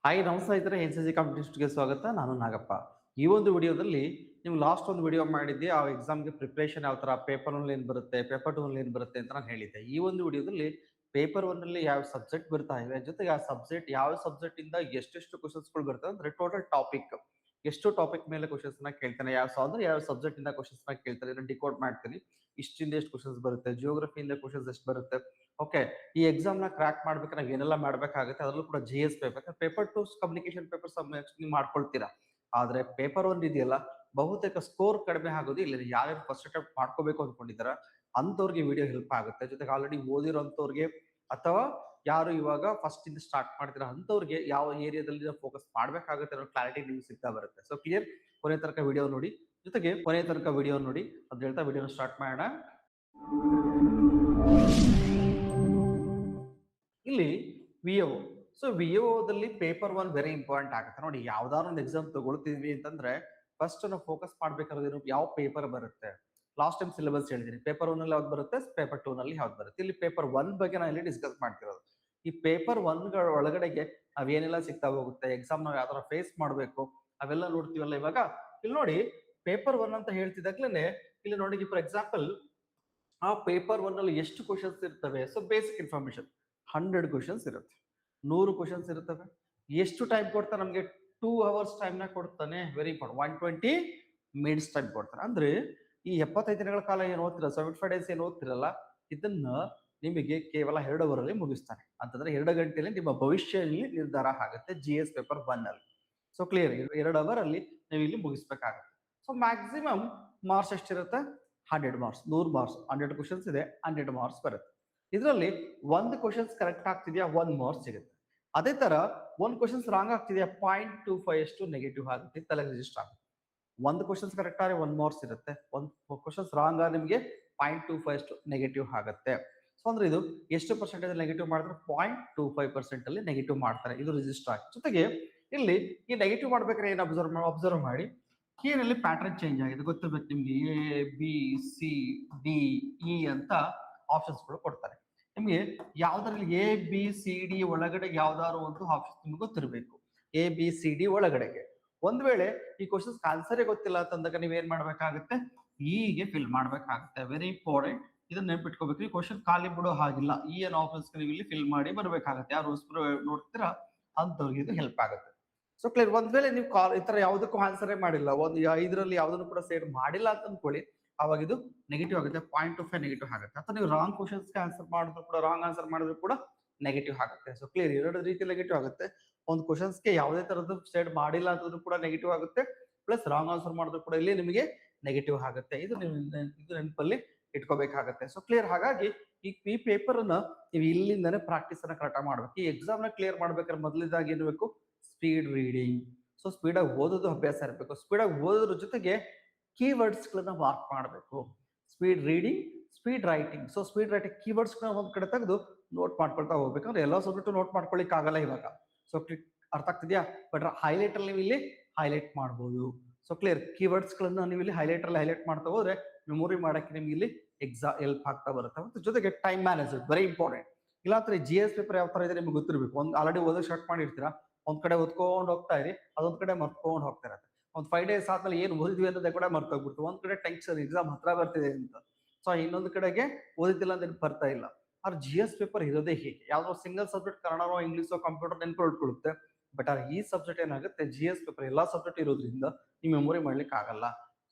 Hi ನಮಸ್ತೆ ಇದ್ರೆ NCC ಕಾಂಪಿಟೇಷನ್ಗೆ ಸ್ವಾಗತ. ನಾನು ನಾಗಪ್ಪ. ಈ ಒಂದು ವಿಡಿಯೋದಲ್ಲಿ ನೀವು ಲಾಸ್ಟ್ ಒಂದು ವಿಡಿಯೋ ಮಾಡಿದ್ದೆ, ಆ ಎಕ್ಸಾಮ್ಗೆ ಪ್ರಿಪರೇಷನ್ ಯಾವ ತರ, ಪೇಪರ್ ಒನ್ ಏನ್ ಬರುತ್ತೆ, ಪೇಪರ್ ಟೂ ಏನ್ ಬರುತ್ತೆ ಅಂತ ನಾನು ಹೇಳಿದ್ದೆ. ಈ ಒಂದು ವಿಡಿಯೋದಲ್ಲಿ ಪೇಪರ್ ಒನ್ ಅಲ್ಲಿ ಯಾವ ಸಬ್ಜೆಕ್ಟ್ ಬರ್ತಾ ಇವೆ, ಜೊತೆಗೆ ಆ ಸಬ್ಜೆಕ್ಟ್ ಯಾವ ಸಬ್ಜೆಕ್ಟ್ ಇಂದ ಎಷ್ಟೆಷ್ಟು ಕ್ವಶನ್ಸ್ಗಳು ಬರ್ತವೆ ಅಂದ್ರೆ ಟೋಟಲ್ ಟಾಪಿಕ್ ಎಷ್ಟು ಟಾಪಿಕ್ ಮೇಲೆ ಕ್ವಶನ್ಸ್ ನ ಕೇಳ್ತಾನೆ, ಯಾವ ಸಬ್ಜೆಕ್ಟ್ ಇಂದ ಕ್ವಶನ್ಸ್ ನ ಕೇಳ್ತಾರೆ, ಇದನ್ನ ಡಿಕೋಡ್ ಮಾಡ್ತೀನಿ. ಇಷ್ಟಿಂದ ಎಷ್ಟು ಕ್ವಶನ್ಸ್ ಬರುತ್ತೆ, ಜಿಯೋಗ್ರಫಿಯಿಂದ ಕ್ವಶನ್ಸ್ ಎಷ್ಟು ಬರುತ್ತೆ. ಓಕೆ, ಈ ಎಕ್ಸಾಮ್ ನ ಕ್ರಾಕ್ ಮಾಡ್ಬೇಕಾದ್ರೆ ನಾವು ಏನೆಲ್ಲ ಮಾಡ್ಬೇಕಾಗುತ್ತೆ, ಅದರಲ್ಲೂ ಕೂಡ GS paper, paper two communication paper ನೀವು ಮಾಡ್ಕೊಳ್ತೀರಾ. ಆದ್ರೆ ಪೇಪರ್ ಒಂದ್ ಇದೆಯಲ್ಲ, ಬಹುತೇಕ ಸ್ಕೋರ್ ಕಡಿಮೆ ಆಗೋದು ಇಲ್ಲ. ಯಾರ್ಯಾರು ಫಸ್ಟ್ ಅಟೆಂಪ್ಟ್ ಮಾಡ್ಕೋಬೇಕು ಅನ್ಕೊಂಡಿದಾರ ಅಂತವ್ರಿಗೆ ವಿಡಿಯೋ ಹೆಲ್ಪ್ ಆಗುತ್ತೆ. ಜೊತೆಗೆ ಆಲ್ರೆಡಿ ಓದಿರೋಂಥವ್ರಿಗೆ ಅಥವಾ ಯಾರು ಇವಾಗ ಫಸ್ಟ್ ಇಂದ ಸ್ಟಾರ್ಟ್ ಮಾಡ್ತೀರಾ ಅಂತವ್ರಿಗೆ ಯಾವ ಏರಿಯಾದಲ್ಲಿ ಫೋಕಸ್ ಮಾಡ್ಬೇಕಾಗುತ್ತೆ ಅನ್ನೋ ಕ್ಲಾರಿಟಿ ನಿಮ್ಗೆ ಸಿಗ್ತಾ ಬರುತ್ತೆ. ಸೊ ಕ್ಲಿಯರ್, ಕೊನೆ ತನಕ ವಿಡಿಯೋ ನೋಡಿ. ಜೊತೆಗೆ ಕೊನೆ ತನಕ ವಿಡಿಯೋ ನೋಡಿ ಅಂತ ಹೇಳ್ತಾ ವಿಡಿಯೋನ ಸ್ಟಾರ್ಟ್ ಮಾಡೋಣ. ಇಲ್ಲಿ VO. ಸೊ VOದಲ್ಲಿ ಪೇಪರ್ ಒನ್ ವೆರಿ ಇಂಪಾರ್ಟೆಂಟ್ ಆಗುತ್ತೆ ನೋಡಿ. ಯಾವ್ದಾದ್ರು ಒಂದು ಎಕ್ಸಾಮ್ ತಗೊಳ್ತೀವಿ ಅಂತಂದ್ರೆ ಫಸ್ಟ್ ನಾವು ಫೋಕಸ್ ಮಾಡ್ಬೇಕಾದ್ರೆ ಯಾವ ಪೇಪರ್ ಬರುತ್ತೆ. ಲಾಸ್ಟ್ ಟೈಮ್ ಸಿಲೆಬಸ್ ಹೇಳಿದೀನಿ, ಪೇಪರ್ ಒನ್ ಅಲ್ಲಿ ಯಾವ್ದು ಬರುತ್ತೆ, ಪೇಪರ್ ಟೂ ನಲ್ಲಿ ಯಾವ್ದು ಬರುತ್ತೆ. ಇಲ್ಲಿ ಪೇಪರ್ ಒನ್ ಬಗ್ಗೆ ನಾನು ಇಲ್ಲಿ ಡಿಸ್ಕಸ್ ಮಾಡ್ತಿರೋದು. ಈ ಪೇಪರ್ ಒನ್ ಒಳಗಡೆಗೆ ನಾವೇನೆಲ್ಲ ಸಿಗ್ತಾ ಹೋಗುತ್ತೆ, ಎಕ್ಸಾಮ್ ನಾವು ಯಾವ ತರ ಫೇಸ್ ಮಾಡ್ಬೇಕು ಅವೆಲ್ಲ ನೋಡ್ತೀವಲ್ಲ. ಇವಾಗ ಇಲ್ಲಿ ನೋಡಿ, ಪೇಪರ್ ಒನ್ ಅಂತ ಹೇಳ್ತಿದ್ದಾಗ್ಲೇನೆ ಇಲ್ಲಿ ನೋಡಿ, ಫಾರ್ ಎಕ್ಸಾಂಪಲ್ ಆ ಪೇಪರ್ ಒನ್ ಅಲ್ಲಿ ಎಷ್ಟು ಕ್ವಶನ್ಸ್ ಇರ್ತವೆ. ಸೊ ಬೇಸಿಕ್ ಇನ್ಫಾರ್ಮೇಶನ್ 100 ಕ್ವಶನ್ಸ್ ಇರುತ್ತೆ, 100 ಕ್ವಶನ್ಸ್ ಇರ್ತವೆ. ಎಷ್ಟು ಟೈಮ್ ಕೊಡ್ತಾನೆ ನಮಗೆ? 2 ಅವರ್ಸ್ ಟೈಮ್ ನ ಕೊಡ್ತಾನೆ. ವೆರಿ ಇಂಪಾರ್ಟೆಂಟ್, 120 ಮಿನಿಟ್ಸ್ ಟೈಮ್ ಕೊಡ್ತಾನೆ. ಅಂದ್ರೆ ಈ 75 ದಿನಗಳ ಕಾಲ ಏನು ಓದ್ತಿರ, 75 ಡೇಸ್ ಏನು ಓದ್ತಿರಲ್ಲ, ಇದನ್ನ ನಿಮಗೆ ಕೇವಲ 2 ಅವರ್ ಅಲ್ಲಿ ಮುಗಿಸ್ತಾನೆ. ಅಂತಂದ್ರೆ 2 ಗಂಟೆಯಲ್ಲಿ ನಿಮ್ಮ ಭವಿಷ್ಯದಲ್ಲಿ ನಿರ್ಧಾರ ಆಗುತ್ತೆ GS ಪೇಪರ್ ಒನ್ ಅಲ್ಲಿ. ಸೊ ಕ್ಲಿಯರ್, 2 ಅವರ್ ಅಲ್ಲಿ ನೀವು ಇಲ್ಲಿ ಮುಗಿಸ್ಬೇಕಾಗುತ್ತೆ. ಸೊ ಮ್ಯಾಕ್ಸಿಮಮ್ ಮಾರ್ಕ್ಸ್ ಎಷ್ಟಿರುತ್ತೆ? 100 ಮಾರ್ಕ್ಸ್, 100 ಮಾರ್ಕ್ಸ್, 100 ಕ್ವಶನ್ಸ್ ಇದೆ, 100 ಮಾರ್ಕ್ಸ್ ಬರುತ್ತೆ. ಇದರಲ್ಲಿ ಒಂದು ಕ್ವಶನ್ಸ್ ಕರೆಕ್ಟ್ ಆಗ್ತಿದೆಯಾ, 1 ಮಾರ್ಕ್ಸ್ ಸಿಗುತ್ತೆ. ಅದೇ ತರ ಒಂದು ಕ್ವಶನ್ಸ್ ರಾಂಗ್ ಆಗ್ತಿದೆಯಾ, 0.25 ಅಷ್ಟು ನೆಗೆಟಿವ್ ಆಗುತ್ತೆ, ತಲೆ ರಿಜಿಸ್ಟರ್ ಆಗುತ್ತೆ. ಒಂದು ಕ್ವಶನ್ಸ್ ಕರೆಕ್ಟ್ ಆದ್ರೆ 1 ಮಾರ್ಕ್ಸ್ ಇರುತ್ತೆ, ಒಂದು ಕ್ವಶನ್ಸ್ ರಾಂಗ್ ಆದ್ರೆ ನಿಮಗೆ 0.25 ಅಷ್ಟು ನೆಗೆಟಿವ್ ಆಗುತ್ತೆ. ಸೊ ಅಂದ್ರೆ ಇದು ಎಷ್ಟು ಪರ್ಸೆಂಟೇಜ್ ನೆಗೆಟಿವ್ ಮಾಡಿದ್ರೆ 0.25% ಅಲ್ಲಿ ನೆಗೆಟಿವ್ ಮಾಡ್ತಾರೆ, ಇದು ರಿಜಿಸ್ಟರ್ ಆಗಿ. ಜೊತೆಗೆ ಇಲ್ಲಿ ಈ ನೆಗೆಟಿವ್ ಮಾಡ್ಬೇಕಾದ್ರೆ ಏನು ಅಬ್ಸರ್ವ್ ಮಾಡಿ, ಕೀನಲ್ಲಿ ಪ್ಯಾಟರ್ನ್ ಚೇಂಜ್ ಆಗಿದೆ ಗೊತ್ತಿರ್ಬೇಕು ನಿಮ್ಗೆ. ABCDE ಅಂತ ಆಪ್ಷನ್ಸ್ಗಳು ಕೊಡ್ತಾರೆ ನಿಮ್ಗೆ. ಯಾವ್ದ್ರಲ್ಲಿ ABCD ಒಳಗಡೆ ಯಾವ್ದಾದ್ರು ಒಂದು ಆಪ್ಷನ್ ನಿಮ್ಗೆ ಗೊತ್ತಿರಬೇಕು. ABCD ಒಳಗಡೆಗೆ ಒಂದ್ ವೇಳೆ ಈ ಕ್ವಶನ್ಸ್ ಆನ್ಸರೇ ಗೊತ್ತಿಲ್ಲ ಅಂತಂದಾಗ ನೀವೇನ್ ಮಾಡ್ಬೇಕಾಗುತ್ತೆ, ಹೀಗೆ ಫಿಲ್ ಮಾಡ್ಬೇಕಾಗುತ್ತೆ. ವೆರಿ ಇಂಪಾರ್ಟೆಂಟ್, ಇದನ್ನ ನೆನ್ಪಿಟ್ಕೋಬೇಕು. ಈ ಕ್ವಶನ್ ಖಾಲಿ ಬಿಡೋ ಹಾಗಿಲ್ಲ, ಈ ಏನ್ ಆಪ್ಷನ್ಸ್ ನೀವು ಇಲ್ಲಿ ಫಿಲ್ ಮಾಡಿ ಬರ್ಬೇಕಾಗುತ್ತೆ. ಯಾರು ನೋಡ್ತೀರಾ ಅಂತವ್ರಿಗೆ ಇದು ಹೆಲ್ಪ್ ಆಗುತ್ತೆ. ಸೊ ಕ್ಲಿಯರ್, ಒಂದ್ ವೇಳೆ ನೀವು ಈ ತರ ಯಾವ್ದಕ್ಕೂ ಆನ್ಸರೇ ಮಾಡಿಲ್ಲ, ಒಂದು 5ರಲ್ಲಿ ಯಾವ್ದನ್ನು ಕೂಡ ಸೇರ್ ಮಾಡಿಲ್ಲ ಅಂತ ಅನ್ಕೊಳ್ಳಿ, ಅವಾಗ ಇದು ನೆಗೆಟಿವ್ ಆಗುತ್ತೆ, 0.25 ನೆಗೆಟಿವ್ ಆಗುತ್ತೆ. ಅಥವಾ ನೀವು ರಾಂಗ್ ಕ್ವಶನ್ಸ್ಗೆ ಆನ್ಸರ್ ಮಾಡಿದ್ರು ಕೂಡ, ರಾಂಗ್ ಆನ್ಸರ್ ಮಾಡಿದ್ರು ಕೂಡ ನೆಗೆಟಿವ್ ಆಗುತ್ತೆ. ಸೊ ಕ್ಲಿಯರ್, 2 ರೀತಿ ನೆಗೆಟಿವ್ ಆಗುತ್ತೆ. ಒಂದು ಕ್ವಶನ್ಸ್ಗೆ ಯಾವುದೇ ತರದ್ದು ಸೇಡ್ ಮಾಡಿಲ್ಲ ಅಂತಂದ್ರೂ ಕೂಡ ನೆಗೆಟಿವ್ ಆಗುತ್ತೆ, ಪ್ಲಸ್ ರಾಂಗ್ ಆನ್ಸರ್ ಮಾಡಿದ್ರು ಕೂಡ ಇಲ್ಲಿ ನಿಮಗೆ ನೆಗೆಟಿವ್ ಆಗುತ್ತೆ. ಇದು ನೆನಪಲ್ಲಿ ಇಟ್ಕೋಬೇಕಾಗತ್ತೆ. ಸೊ ಕ್ಲಿಯರ್, ಹಾಗಾಗಿ ಈ ಪೇಪರ್ ಅನ್ನ ನೀವು ಇಲ್ಲಿಂದಾನೆ ಪ್ರಾಕ್ಟೀಸ್ ಅನ್ನ ಕರೆಕ್ಟ್ ಮಾಡ್ಬೇಕು. ಈ ಎಕ್ಸಾಮ್ ನ ಕ್ಲಿಯರ್ ಮಾಡ್ಬೇಕಾದ್ರೆ ಮೊದಲಿದಾಗಿ ಏನ್ಬೇಕು, ಸ್ಪೀಡ್ ರೀಡಿಂಗ್. ಸೊ ಸ್ಪೀಡ್ ಆಗಿ ಓದೋದು ಅಭ್ಯಾಸ ಇರಬೇಕು. ಸ್ಪೀಡ್ ಆಗಿ ಓದೋದ್ರ ಜೊತೆಗೆ ಕೀವರ್ಡ್ಸ್ ಗಳನ್ನ ಮಾರ್ಕ್ ಮಾಡಬೇಕು. Speed reading, speed writing. So speed writing keywords ಗಳನ್ನ ಒಂದ್ ಕಡೆ ತೆಗೆದು ನೋಟ್ ಮಾಡ್ಕೊಳ್ತಾ ಹೋಗ್ಬೇಕಂದ್ರೆ ಎಲ್ಲ ಸಬ್ಜೆಕ್ಟ್ ನೋಟ್ ಮಾಡ್ಕೊಳ್ಳಿಕ್ ಆಗಲ್ಲ ಇವಾಗ. ಸೊ ಅರ್ಥ ಆಗ್ತಿದ್ಯಾ? ಬಟ್ ಹೈಲೈಟ್ ಅಲ್ಲಿ ನೀವು ಇಲ್ಲಿ ಹೈಲೈಟ್ ಮಾಡಬಹುದು. ಸೊ ಕ್ಲಿಯರ್, ಕೀವರ್ಡ್ಸ್ ಗಳನ್ನ ನೀವು ಇಲ್ಲಿ ಹೈಲೈಟ್ ಅಲ್ಲಿ ಹೈಲೈಟ್ ಮಾಡ್ತಾ ಹೋದ್ರೆ ಮೆಮೊರಿ ಮಾಡಕ್ಕೆ ನಿಮ್ಗೆ ಇಲ್ಲಿ ಹೆಲ್ಪ್ ಆಗ್ತಾ ಬರುತ್ತೆ. ಮತ್ತು ಜೊತೆಗೆ ಟೈಮ್ ಮ್ಯಾನೇಜ್ಮೆಂಟ್ ವೆರಿ ಇಂಪಾರ್ಟೆಂಟ್. ಇಲ್ಲಾಂದ್ರೆ GS ಪೇಪರ್ ಯಾವ ತರ ಇದೆ ನಿಮ್ಗೆ ಗೊತ್ತಿರ್ಬೇಕು. ಒಂದು ಆಲ್ರೆಡಿ ಓದೋಕೆ ಸ್ಟಾರ್ಟ್ ಮಾಡಿರ್ತೀರಾ, ಒಂದ್ ಕಡೆ ಓದ್ಕೊಂಡು ಹೋಗ್ತಾ ಇರಿ, ಅದೊಂದ್ ಕಡೆ ಮರ್ತ್ಕೊಂಡು ಹೋಗ್ತಾ ಇರತ್ತೆ. ಒಂದ್ 5 ಡೇಸ್ ಆದ್ಮೇಲೆ ಏನ್ ಓದಿದ್ವಿ ಅನ್ನೋದೇ ಕೂಡ ಮರ್ತೋಗ್ಬಿಡ್ತು. ಒಂದ್ ಕಡೆ ಟೆನ್ಷನ್, ಎಕ್ಸಾಮ್ ಹತ್ರ ಬರ್ತಿದೆ ಅಂತ, ಸೊ ಇನ್ನೊಂದು ಕಡೆಗೆ ಓದಿದ್ದಿಲ್ಲ ಅಂತ ಬರ್ತಾ ಇಲ್ಲ. ಆದ್ರೆ GS ಪೇಪರ್ ಇರೋದೇ ಹೀಗೆ, ಯಾವ್ದೋ ಸಿಂಗಲ್ ಸಬ್ಜೆಕ್ಟ್ ಕನ್ನಡನೋ ಇಂಗ್ಲಿಷೋ ಕಂಪ್ಯೂಟರ್ ನೆನ್ಕೊಳ್ಕೊಳ್ಳುತ್ತೆ. ಬಟ್ ಈ ಸಬ್ಜೆಕ್ಟ್ ಏನಾಗುತ್ತೆ, GS ಪೇಪರ್ ಎಲ್ಲಾ ಸಬ್ಜೆಕ್ಟ್ ಇರೋದ್ರಿಂದ ನೀವು ಮೆಮೊರಿ ಮಾಡ್ಲಿಕ್ಕೆ ಆಗಲ್ಲ.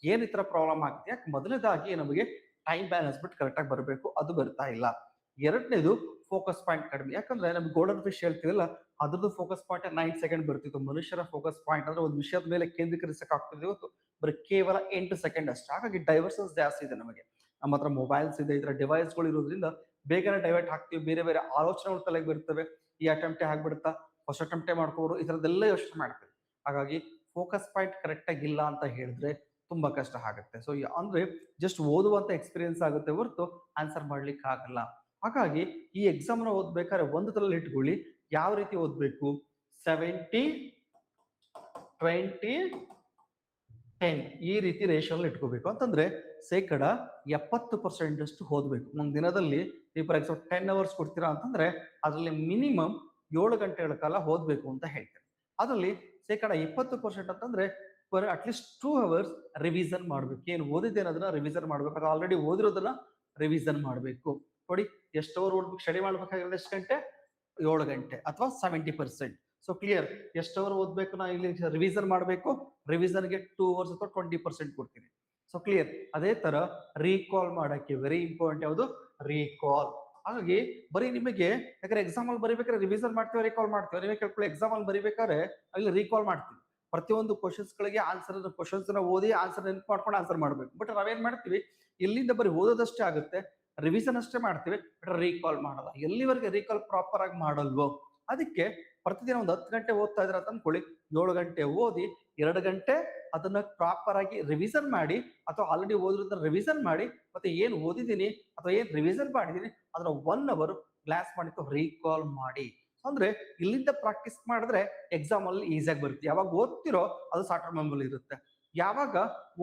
ಏನ್ ಈ ತರ ಪ್ರಾಬ್ಲಮ್ ಆಗುತ್ತೆ, ಯಾಕೆ ಮೊದಲನೇದಾಗಿ ನಮಗೆ ಟೈಮ್ ಮ್ಯಾನೇಜ್ಮೆಂಟ್ ಕರೆಕ್ಟ್ ಆಗಿ ಬರಬೇಕು, ಅದು ಬರ್ತಾ ಇಲ್ಲ. ಎರಡನೇದು ಫೋಕಸ್ ಪಾಯಿಂಟ್ ಕಡಿಮೆ. ಯಾಕಂದ್ರೆ ನಮ್ಗೆ ಗೋಲ್ಡನ್ ಫಿಶ್ ಹೇಳ್ತೀವಲ್ಲ, ಅದ್ರದ್ದು ಫೋಕಸ್ ಪಾಯಿಂಟ್ 9 ಸೆಕೆಂಡ್ ಬರ್ತಿತ್ತು. ಮನುಷ್ಯರ ಫೋಕಸ್ ಪಾಯಿಂಟ್ ಅಂದ್ರೆ ಒಂದು ವಿಷಯದ ಮೇಲೆ ಕೇಂದ್ರೀಕರಿಸಕ್ ಆಗ್ತಿದೆ, ಇವತ್ತು ಬರೀ ಕೇವಲ 8 ಸೆಕೆಂಡ್ ಅಷ್ಟೇ. ಹಾಗಾಗಿ ಡೈವರ್ಷನ್ಸ್ ಜಾಸ್ತಿ ಇದೆ ನಮಗೆ. ನಮ್ಮ ಹತ್ರ ಮೊಬೈಲ್ಸ್ ಇದೆ, ಇದರ ಡಿವೈಸ್ಗಳು ಇರೋದ್ರಿಂದ ಬೇಗನೆ ಡೈವರ್ಟ್ ಆಗ್ತೀವಿ, ಬೇರೆ ಬೇರೆ ಆಲೋಚನೆಗಳು ತಲೆಗೆ ಬರ್ತವೆ. ಈ ಅಟೆಂಪ್ಟೇ ಆಗ್ಬಿಡುತ್ತಾ, ಫಸ್ಟ್ ಅಟೆಂಪ್ಟೇ ಮಾಡ್ಕೋರು, ಈ ತರದೆಲ್ಲ ಯೋಚನೆ ಮಾಡ್ತೀವಿ. ಹಾಗಾಗಿ ಫೋಕಸ್ ಪಾಯಿಂಟ್ ಕರೆಕ್ಟ್ ಆಗಿ ಇಲ್ಲ ಅಂತ ಹೇಳಿದ್ರೆ ತುಂಬಾ ಕಷ್ಟ ಆಗುತ್ತೆ. ಸೊ ಅಂದ್ರೆ ಜಸ್ಟ್ ಓದುವಂತ ಎಕ್ಸ್ಪೀರಿಯನ್ಸ್ ಆಗುತ್ತೆ ಹೊರತು ಆನ್ಸರ್ ಮಾಡ್ಲಿಕ್ಕೆ ಆಗಲ್ಲ. ಹಾಗಾಗಿ ಈ ಎಕ್ಸಾಮ್ ನ ಓದ್ಬೇಕಾದ್ರೆ ಒಂದು ತಲೆಯಲ್ಲಿ ಇಟ್ಕೊಳ್ಳಿ, ಯಾವ ರೀತಿ ಓದ್ಬೇಕು, 70-20-10 ಈ ರೀತಿ ರೇಷಿಯೋಲ್ಲಿ ಇಟ್ಕೋಬೇಕು. ಅಂತಂದ್ರೆ 70% ಅಷ್ಟು ಓದ್ಬೇಕು. ಒಂದ್ ದಿನದಲ್ಲಿ ನೀವು ಫಾರ್ ಎಕ್ಸಾಂಪಲ್ 10 ಅವರ್ಸ್ ಕೊಡ್ತೀರಾ ಅಂತಂದ್ರೆ ಅದರಲ್ಲಿ ಮಿನಿಮಮ್ 7 ಗಂಟೆಗಳ ಕಾಲ ಓದ್ಬೇಕು ಅಂತ ಹೇಳ್ತೇನೆ. ಅದರಲ್ಲಿ ಶೇಕಡ 20% ಅಂತಂದ್ರೆ ಪರ್ ಅಟ್ಲೀಸ್ಟ್ 2 ಅವರ್ಸ್ ರಿವಿಷನ್ ಮಾಡ್ಬೇಕು. ಏನು ಓದಿದ್ದೇನೆ ಅದನ್ನ ರಿವಿಷನ್ ಮಾಡ್ಬೇಕು, ಅದು ಆಲ್ರೆಡಿ ಓದಿರೋದನ್ನ ರಿವಿಷನ್ ಮಾಡಬೇಕು. ನೋಡಿ ಎಷ್ಟು ಅವರ್ ಓದ್ಬೇಕು, ಸ್ಟಡಿ ಮಾಡ್ಬೇಕಾಗಿರೋದು ಎಷ್ಟು ಗಂಟೆ, 7 ಗಂಟೆ ಅಥವಾ 70%. ಸೊ ಕ್ಲಿಯರ್, ಎಷ್ಟು ಅವರ್ ಓದ್ಬೇಕು ನಾ ಇಲ್ಲಿ ರಿವಿಷನ್ ಮಾಡಬೇಕು, ರಿವಿಷನ್ಗೆ 2 ಅವರ್ಸ್ ಅಥವಾ 20% ಕೊಡ್ತೀನಿ. So clear. ಅದೇ ತರ ರೀಕಾಲ್ ಮಾಡಕ್ಕೆ ವೆರಿ ಇಂಪಾರ್ಟೆಂಟ್ ಯಾವುದು, ರೀಕಾಲ್. ಹಾಗಾಗಿ ಬರೀ ನಿಮಗೆ ಯಾಕಂದ್ರೆ ಎಕ್ಸಾಮ್ ಅಲ್ಲಿ ಬರಿಬೇಕಾದ್ರೆ ರಿವಿಷನ್ ಮಾಡ್ತೀವಿ, ರೀಕಾಲ್ ಮಾಡ್ತೀವಿ. ನೀವೇ ಕೇಳ್ಕೊಳ್ಳಿ, ಎಕ್ಸಾಮ್ ಅಲ್ಲಿ ಬರಿಬೇಕಾದ್ರೆ ಅಲ್ಲಿ ರೀಕಾಲ್ ಮಾಡ್ತೀವಿ. ಪ್ರತಿಯೊಂದು ಕ್ವಶನ್ಸ್ ಗಳಿಗೆ ಆನ್ಸರ್ ಕ್ವಶನ್ಸ್ ಓದಿ ಆನ್ಸರ್ ನೆನ್ಪು ಮಾಡ್ಕೊಂಡು ಆನ್ಸರ್ ಮಾಡ್ಬೇಕು. ಬಟ್ ನಾವೇನ್ ಮಾಡ್ತೀವಿ, ಇಲ್ಲಿಂದ ಬರೀ ಓದೋದಷ್ಟೇ ಆಗುತ್ತೆ, ರಿವಿಷನ್ ಅಷ್ಟೇ ಮಾಡ್ತೀವಿ, ಬಟ್ ರೀಕಾಲ್ ಮಾಡಲ್ಲ. ಎಲ್ಲಿವರೆಗೆ ರೀಕಾಲ್ ಪ್ರಾಪರ್ ಆಗಿ ಮಾಡಲ್ವೋ ಅದಕ್ಕೆ ಪ್ರತಿದಿನ ಒಂದು 10 ಗಂಟೆ ಓದ್ತಾ ಇದ್ರೆ ಅಂತ ಅನ್ಕೊಳ್ಳಿ, 7 ಗಂಟೆ ಓದಿ 2 ಗಂಟೆ ಅದನ್ನ ಪ್ರಾಪರ್ ಆಗಿ ರಿವಿಷನ್ ಮಾಡಿ, ಅಥವಾ ಆಲ್ರೆಡಿ ಓದಿರೋದನ್ನ ರಿವಿಷನ್ ಮಾಡಿ, ಮತ್ತೆ ಏನ್ ಓದಿದೀನಿ ಅಥವಾ ಏನ್ ರಿವಿಷನ್ ಮಾಡಿದೀನಿ ಅದನ್ನ 1 ಅವರ್ ಗ್ಲಾಸ್ ಮಾಡಿತ್ತು ರೀಕಾಲ್ ಮಾಡಿ. ಅಂದ್ರೆ ಇಲ್ಲಿಂದ ಪ್ರಾಕ್ಟೀಸ್ ಮಾಡಿದ್ರೆ ಎಕ್ಸಾಮ್ ಅಲ್ಲಿ ಈಸಿಯಾಗಿ ಬರುತ್ತೆ. ಯಾವಾಗ ಓದ್ತಿರೋ ಅದು ಶಾರ್ಟ್ ಮೆಮೊರಿ ಇರುತ್ತೆ, ಯಾವಾಗ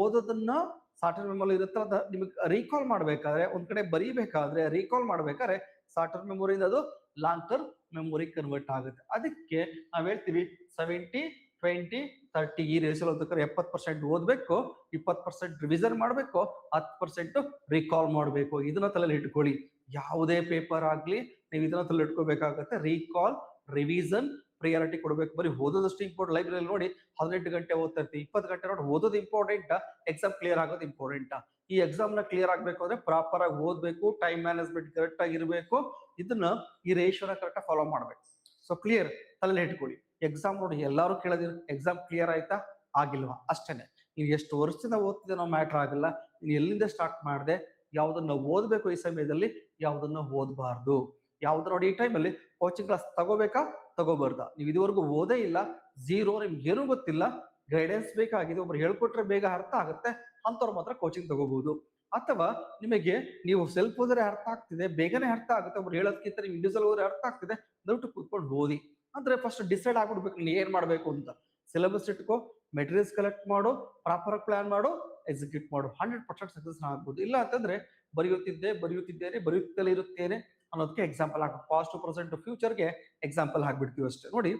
ಓದೋದನ್ನ ಶಾರ್ಟ್ ಮೆಮೊರಿ ಇರುತ್ತೆ ಅದ ನಿಮಗೆ ರೀಕಾಲ್ ಮಾಡ್ಬೇಕಾದ್ರೆ, ಒಂದ್ ಕಡೆ ಬರೀಬೇಕಾದ್ರೆ ರೀಕಾಲ್ ಮಾಡ್ಬೇಕಾದ್ರೆ ಶಾರ್ಟ್ ಮೆಮೊರಿಯಿಂದ ಅದು ಲಾಂಗ್ ಟರ್ಮ್ ಮೆಮೊರಿ ಕನ್ವರ್ಟ್ ಆಗುತ್ತೆ. ಅದಕ್ಕೆ ನಾವ್ ಹೇಳ್ತೀವಿ 70-20-30 ಈ ರೇಷಿಯೋ ಓದಬೇಕಾದ್ರೆ 70% ಓದ್ಬೇಕು, 20% ರಿವಿಷನ್ ಮಾಡ್ಬೇಕು, 10% ರೀಕಾಲ್ ಮಾಡ್ಬೇಕು. ಇದನ್ನ ತಲೆಯಲ್ಲಿ ಇಟ್ಕೊಳ್ಳಿ. ಯಾವುದೇ ಪೇಪರ್ ಆಗ್ಲಿ ನೀವು ಇದನ್ನ ತಲೆ ಇಟ್ಕೋಬೇಕಾಗತ್ತೆ. ರೀಕಾಲ್, ರಿವಿಷನ್ ಪ್ರಿಯಾರಿಟಿ ಕೊಡಬೇಕು. ಬರೀ ಓದೋದಷ್ಟು ಇಂಪಾರ್ಟೆಂಟ್. ಲೈಬ್ರರಿ ನೋಡಿ 18 ಗಂಟೆ ಓದ್ತಾ ಇರ್ತೀವಿ, 20 ಗಂಟೆ ನೋಡಿ ಓದೋದು ಇಂಪಾರ್ಟೆಂಟ್, ಎಕ್ಸಾಮ್ ಕ್ಲಿಯರ್ ಆಗೋದು ಇಂಪಾರ್ಟೆಂಟ್. ಈ ಎಕ್ಸಾಮ್ ನ ಕ್ಲಿಯರ್ ಆಗ್ಬೇಕು ಅಂದ್ರೆ ಪ್ರಾಪರ್ ಆಗಿ ಓದ್ಬೇಕು, ಟೈಮ್ ಮ್ಯಾನೇಜ್ಮೆಂಟ್ ಕರೆಕ್ಟ್ ಆಗಿರ್ಬೇಕು, ಇದನ್ನ ಈ ರೇಷಿಯೋನ ಕರೆಕ್ಟ್ ಫಾಲೋ ಮಾಡ್ಬೇಕು. ಸೊ ಕ್ಲಿಯರ್, ತಲೆ ಇಟ್ಕೊಳ್ಳಿ. ಎಕ್ಸಾಮ್ ನೋಡಿ ಎಲ್ಲರೂ ಕೇಳೋದಿಲ್ಲ, ಎಕ್ಸಾಮ್ ಕ್ಲಿಯರ್ ಆಯ್ತಾ ಆಗಿಲ್ವಾ ಅಷ್ಟೇನೆ. ನೀವು ಎಷ್ಟು ವರ್ಷದಿಂದ ಓದ್ತಿದ್ದೆ ನಾವು ಮ್ಯಾಟರ್ ಆಗಲ್ಲ, ನೀನು ಎಲ್ಲಿಂದ ಸ್ಟಾರ್ಟ್ ಮಾಡಿದೆ, ಯಾವ್ದನ್ನ ಓದ್ಬೇಕು ಈ ಸಮಯದಲ್ಲಿ, ಯಾವ್ದನ್ನ ಓದಬಾರ್ದು, ಯಾವ್ದು ನೋಡಿ ಈ ಟೈಮಲ್ಲಿ ಕೋಚಿಂಗ್ ಕ್ಲಾಸ್ ತಗೋಬೇಕಾ ತಗೋಬಾರ್ದ. ನೀವು ಇದುವರೆಗೂ ಓದೇ ಇಲ್ಲ, ಝೀರೋ, ನಿಮ್ಗೆ ಏನೂ ಗೊತ್ತಿಲ್ಲ, ಗೈಡೆನ್ಸ್ ಬೇಕಾಗಿದೆ, ಒಬ್ರು ಹೇಳ್ಕೊಟ್ರೆ ಬೇಗ ಅರ್ಥ ಆಗುತ್ತೆ ಅಂತವ್ರು ಮಾತ್ರ ಕೋಚಿಂಗ್ ತಗೋಬಹುದು. ಅಥವಾ ನಿಮಗೆ ನೀವು ಸೆಲ್ಫ್ ಓದ್ರೆ ಅರ್ಥ ಆಗ್ತಿದೆ, ಬೇಗನೆ ಅರ್ಥ ಆಗುತ್ತೆ, ಒಬ್ರು ಹೇಳೋದಕ್ಕಿಂತ ನೀವು ಇಂಡಿವಿಜುವಲ್ ಓದ್ರೆ ಅರ್ಥ ಆಗ್ತಿದೆ, ದಯವಿಟ್ಟು ಕೂತ್ಕೊಂಡು ಓದಿ. ಅಂದ್ರೆ ಫಸ್ಟ್ ಡಿಸೈಡ್ ಆಗ್ಬಿಡ್ಬೇಕು ನೀನು ಏನ್ ಮಾಡ್ಬೇಕು ಅಂತ. ಸಿಲೆಬಸ್ ಇಟ್ಕೋ, ಮೆಟೀರಿಯಲ್ಸ್ ಕಲೆಕ್ಟ್ ಮಾಡು, ಪ್ರಾಪರ್ ಆಗಿ ಪ್ಲಾನ್ ಮಾಡು, ಎಕ್ಸಿಕ್ಯೂಟ್ ಮಾಡು, 100% ಸಕ್ಸಸ್ ಆಗ್ಬೋದು. ಇಲ್ಲ ಅಂತಂದ್ರೆ ಬರೆಯುತ್ತಲೇ ಇರುತ್ತೇನೆ ಅನ್ನೋದಕ್ಕೆ ಎಕ್ಸಾಂಪಲ್ ಹಾಕಿ, ಪಾಸ್ಟ್ ಪ್ರೆಸೆಂಟ್ ಫ್ಯೂಚರ್ಗೆ ಎಕ್ಸಾಂಪಲ್ ಹಾಕ್ಬಿಡ್ತೀವಿ ಅಷ್ಟೇ. ನೋಡಿ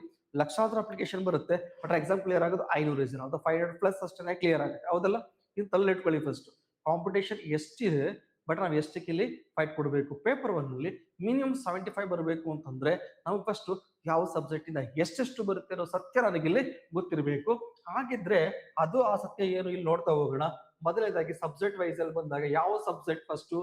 ಲಕ್ಷಾಂತರ ಅಪ್ಲಿಕೇಶನ್ ಬರುತ್ತೆ, ಬಟ್ ಎಕ್ಸಾಮ್ ಕ್ಲಿಯರ್ ಆಗೋದು 500 ಜನ, ಅದು 500+ ಅಷ್ಟೇ ಕ್ಲಿಯರ್ ಆಗುತ್ತೆ. ಹೌದಲ್ಲ? ಇದು ತಲೆ ಇಟ್ಕೊಳ್ಳಿ. ಫಸ್ಟ್ ಕಾಂಪಿಟೇಷನ್ ಎಷ್ಟಿದೆ, ಬಟ್ ನಾವು ಎಷ್ಟಕ್ಕೆ ಇಲ್ಲಿ ಫೈಟ್ ಕೊಡಬೇಕು. ಪೇಪರ್ 1 ಅಲ್ಲಿ ಮಿನಿಮಮ್ 75 ಬರಬೇಕು ಅಂತಂದ್ರೆ ನಾವು ಫಸ್ಟ್ ಯಾವ ಸಬ್ಜೆಕ್ಟ್ ಇಂದ ಎಷ್ಟೆಷ್ಟು ಬರುತ್ತೆ ಅನ್ನೋ ಸತ್ಯ ನನಗಿಲ್ಲಿ ಗೊತ್ತಿರಬೇಕು. ಹಾಗಿದ್ರೆ ಅದು ಆ ಸತ್ಯ ಏನು ಇಲ್ಲಿ ನೋಡ್ತಾ ಹೋಗೋಣ. ಮೊದಲನೇದಾಗಿ ಸಬ್ಜೆಕ್ಟ್ ವೈಸ್ ಅಲ್ಲಿ ಬಂದಾಗ ಯಾವ ಸಬ್ಜೆಕ್ಟ್ ಫಸ್ಟ್,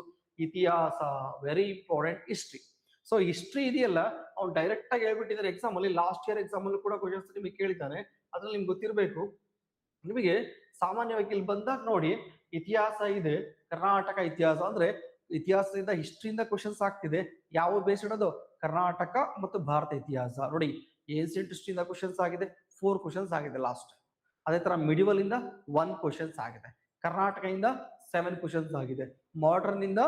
ಇತಿಹಾಸ, very important. History. So history ಇದೆಯಲ್ಲ, ಅವ್ನು ಡೈರೆಕ್ಟ್ ಆಗಿ ಹೇಳ್ಬಿಟ್ಟಿದ್ದಾರೆ ಎಕ್ಸಾಮ್ ಅಲ್ಲಿ. ಲಾಸ್ಟ್ ಇಯರ್ ಎಕ್ಸಾಮ್ ಅಲ್ಲಿ ಕೂಡ ಕ್ವಶನ್ಸ್ ನಿಮಗೆ ಕೇಳಿದ್ದಾನೆ, ಅದ್ರಲ್ಲಿ ನಿಮ್ಗೆ ಗೊತ್ತಿರಬೇಕು. ನಿಮಗೆ ಸಾಮಾನ್ಯವಾಗಿ ಇಲ್ಲಿ ಬಂದಾಗ ನೋಡಿ, ಇತಿಹಾಸ ಇದೆ, ಕರ್ನಾಟಕ ಇತಿಹಾಸ ಅಂದ್ರೆ ಇತಿಹಾಸದಿಂದ ಹಿಸ್ಟ್ರಿಯಿಂದ ಕ್ವಶನ್ಸ್ ಆಗ್ತಿದೆ. ಯಾವ ಬೇಸ್ಡ್ ಅದು, ಕರ್ನಾಟಕ ಮತ್ತು ಭಾರತ ಇತಿಹಾಸ. ನೋಡಿ ಏನ್ಸಿಯಂಟ್ ಹಿಸ್ಟ್ರಿಯಿಂದ ಕ್ವಶನ್ಸ್ ಆಗಿದೆ, 4 ಕ್ವಶನ್ಸ್ ಆಗಿದೆ ಲಾಸ್ಟ್. ಅದೇ ತರ ಮಿಡಿವಲ್ ಇಂದ 1 ಕ್ವಶನ್ಸ್ ಆಗಿದೆ, ಕರ್ನಾಟಕ ಇಂದ 7 ಕ್ವಶನ್ಸ್ ಆಗಿದೆ, ಮಾಡರ್ನ್ ಇಂದ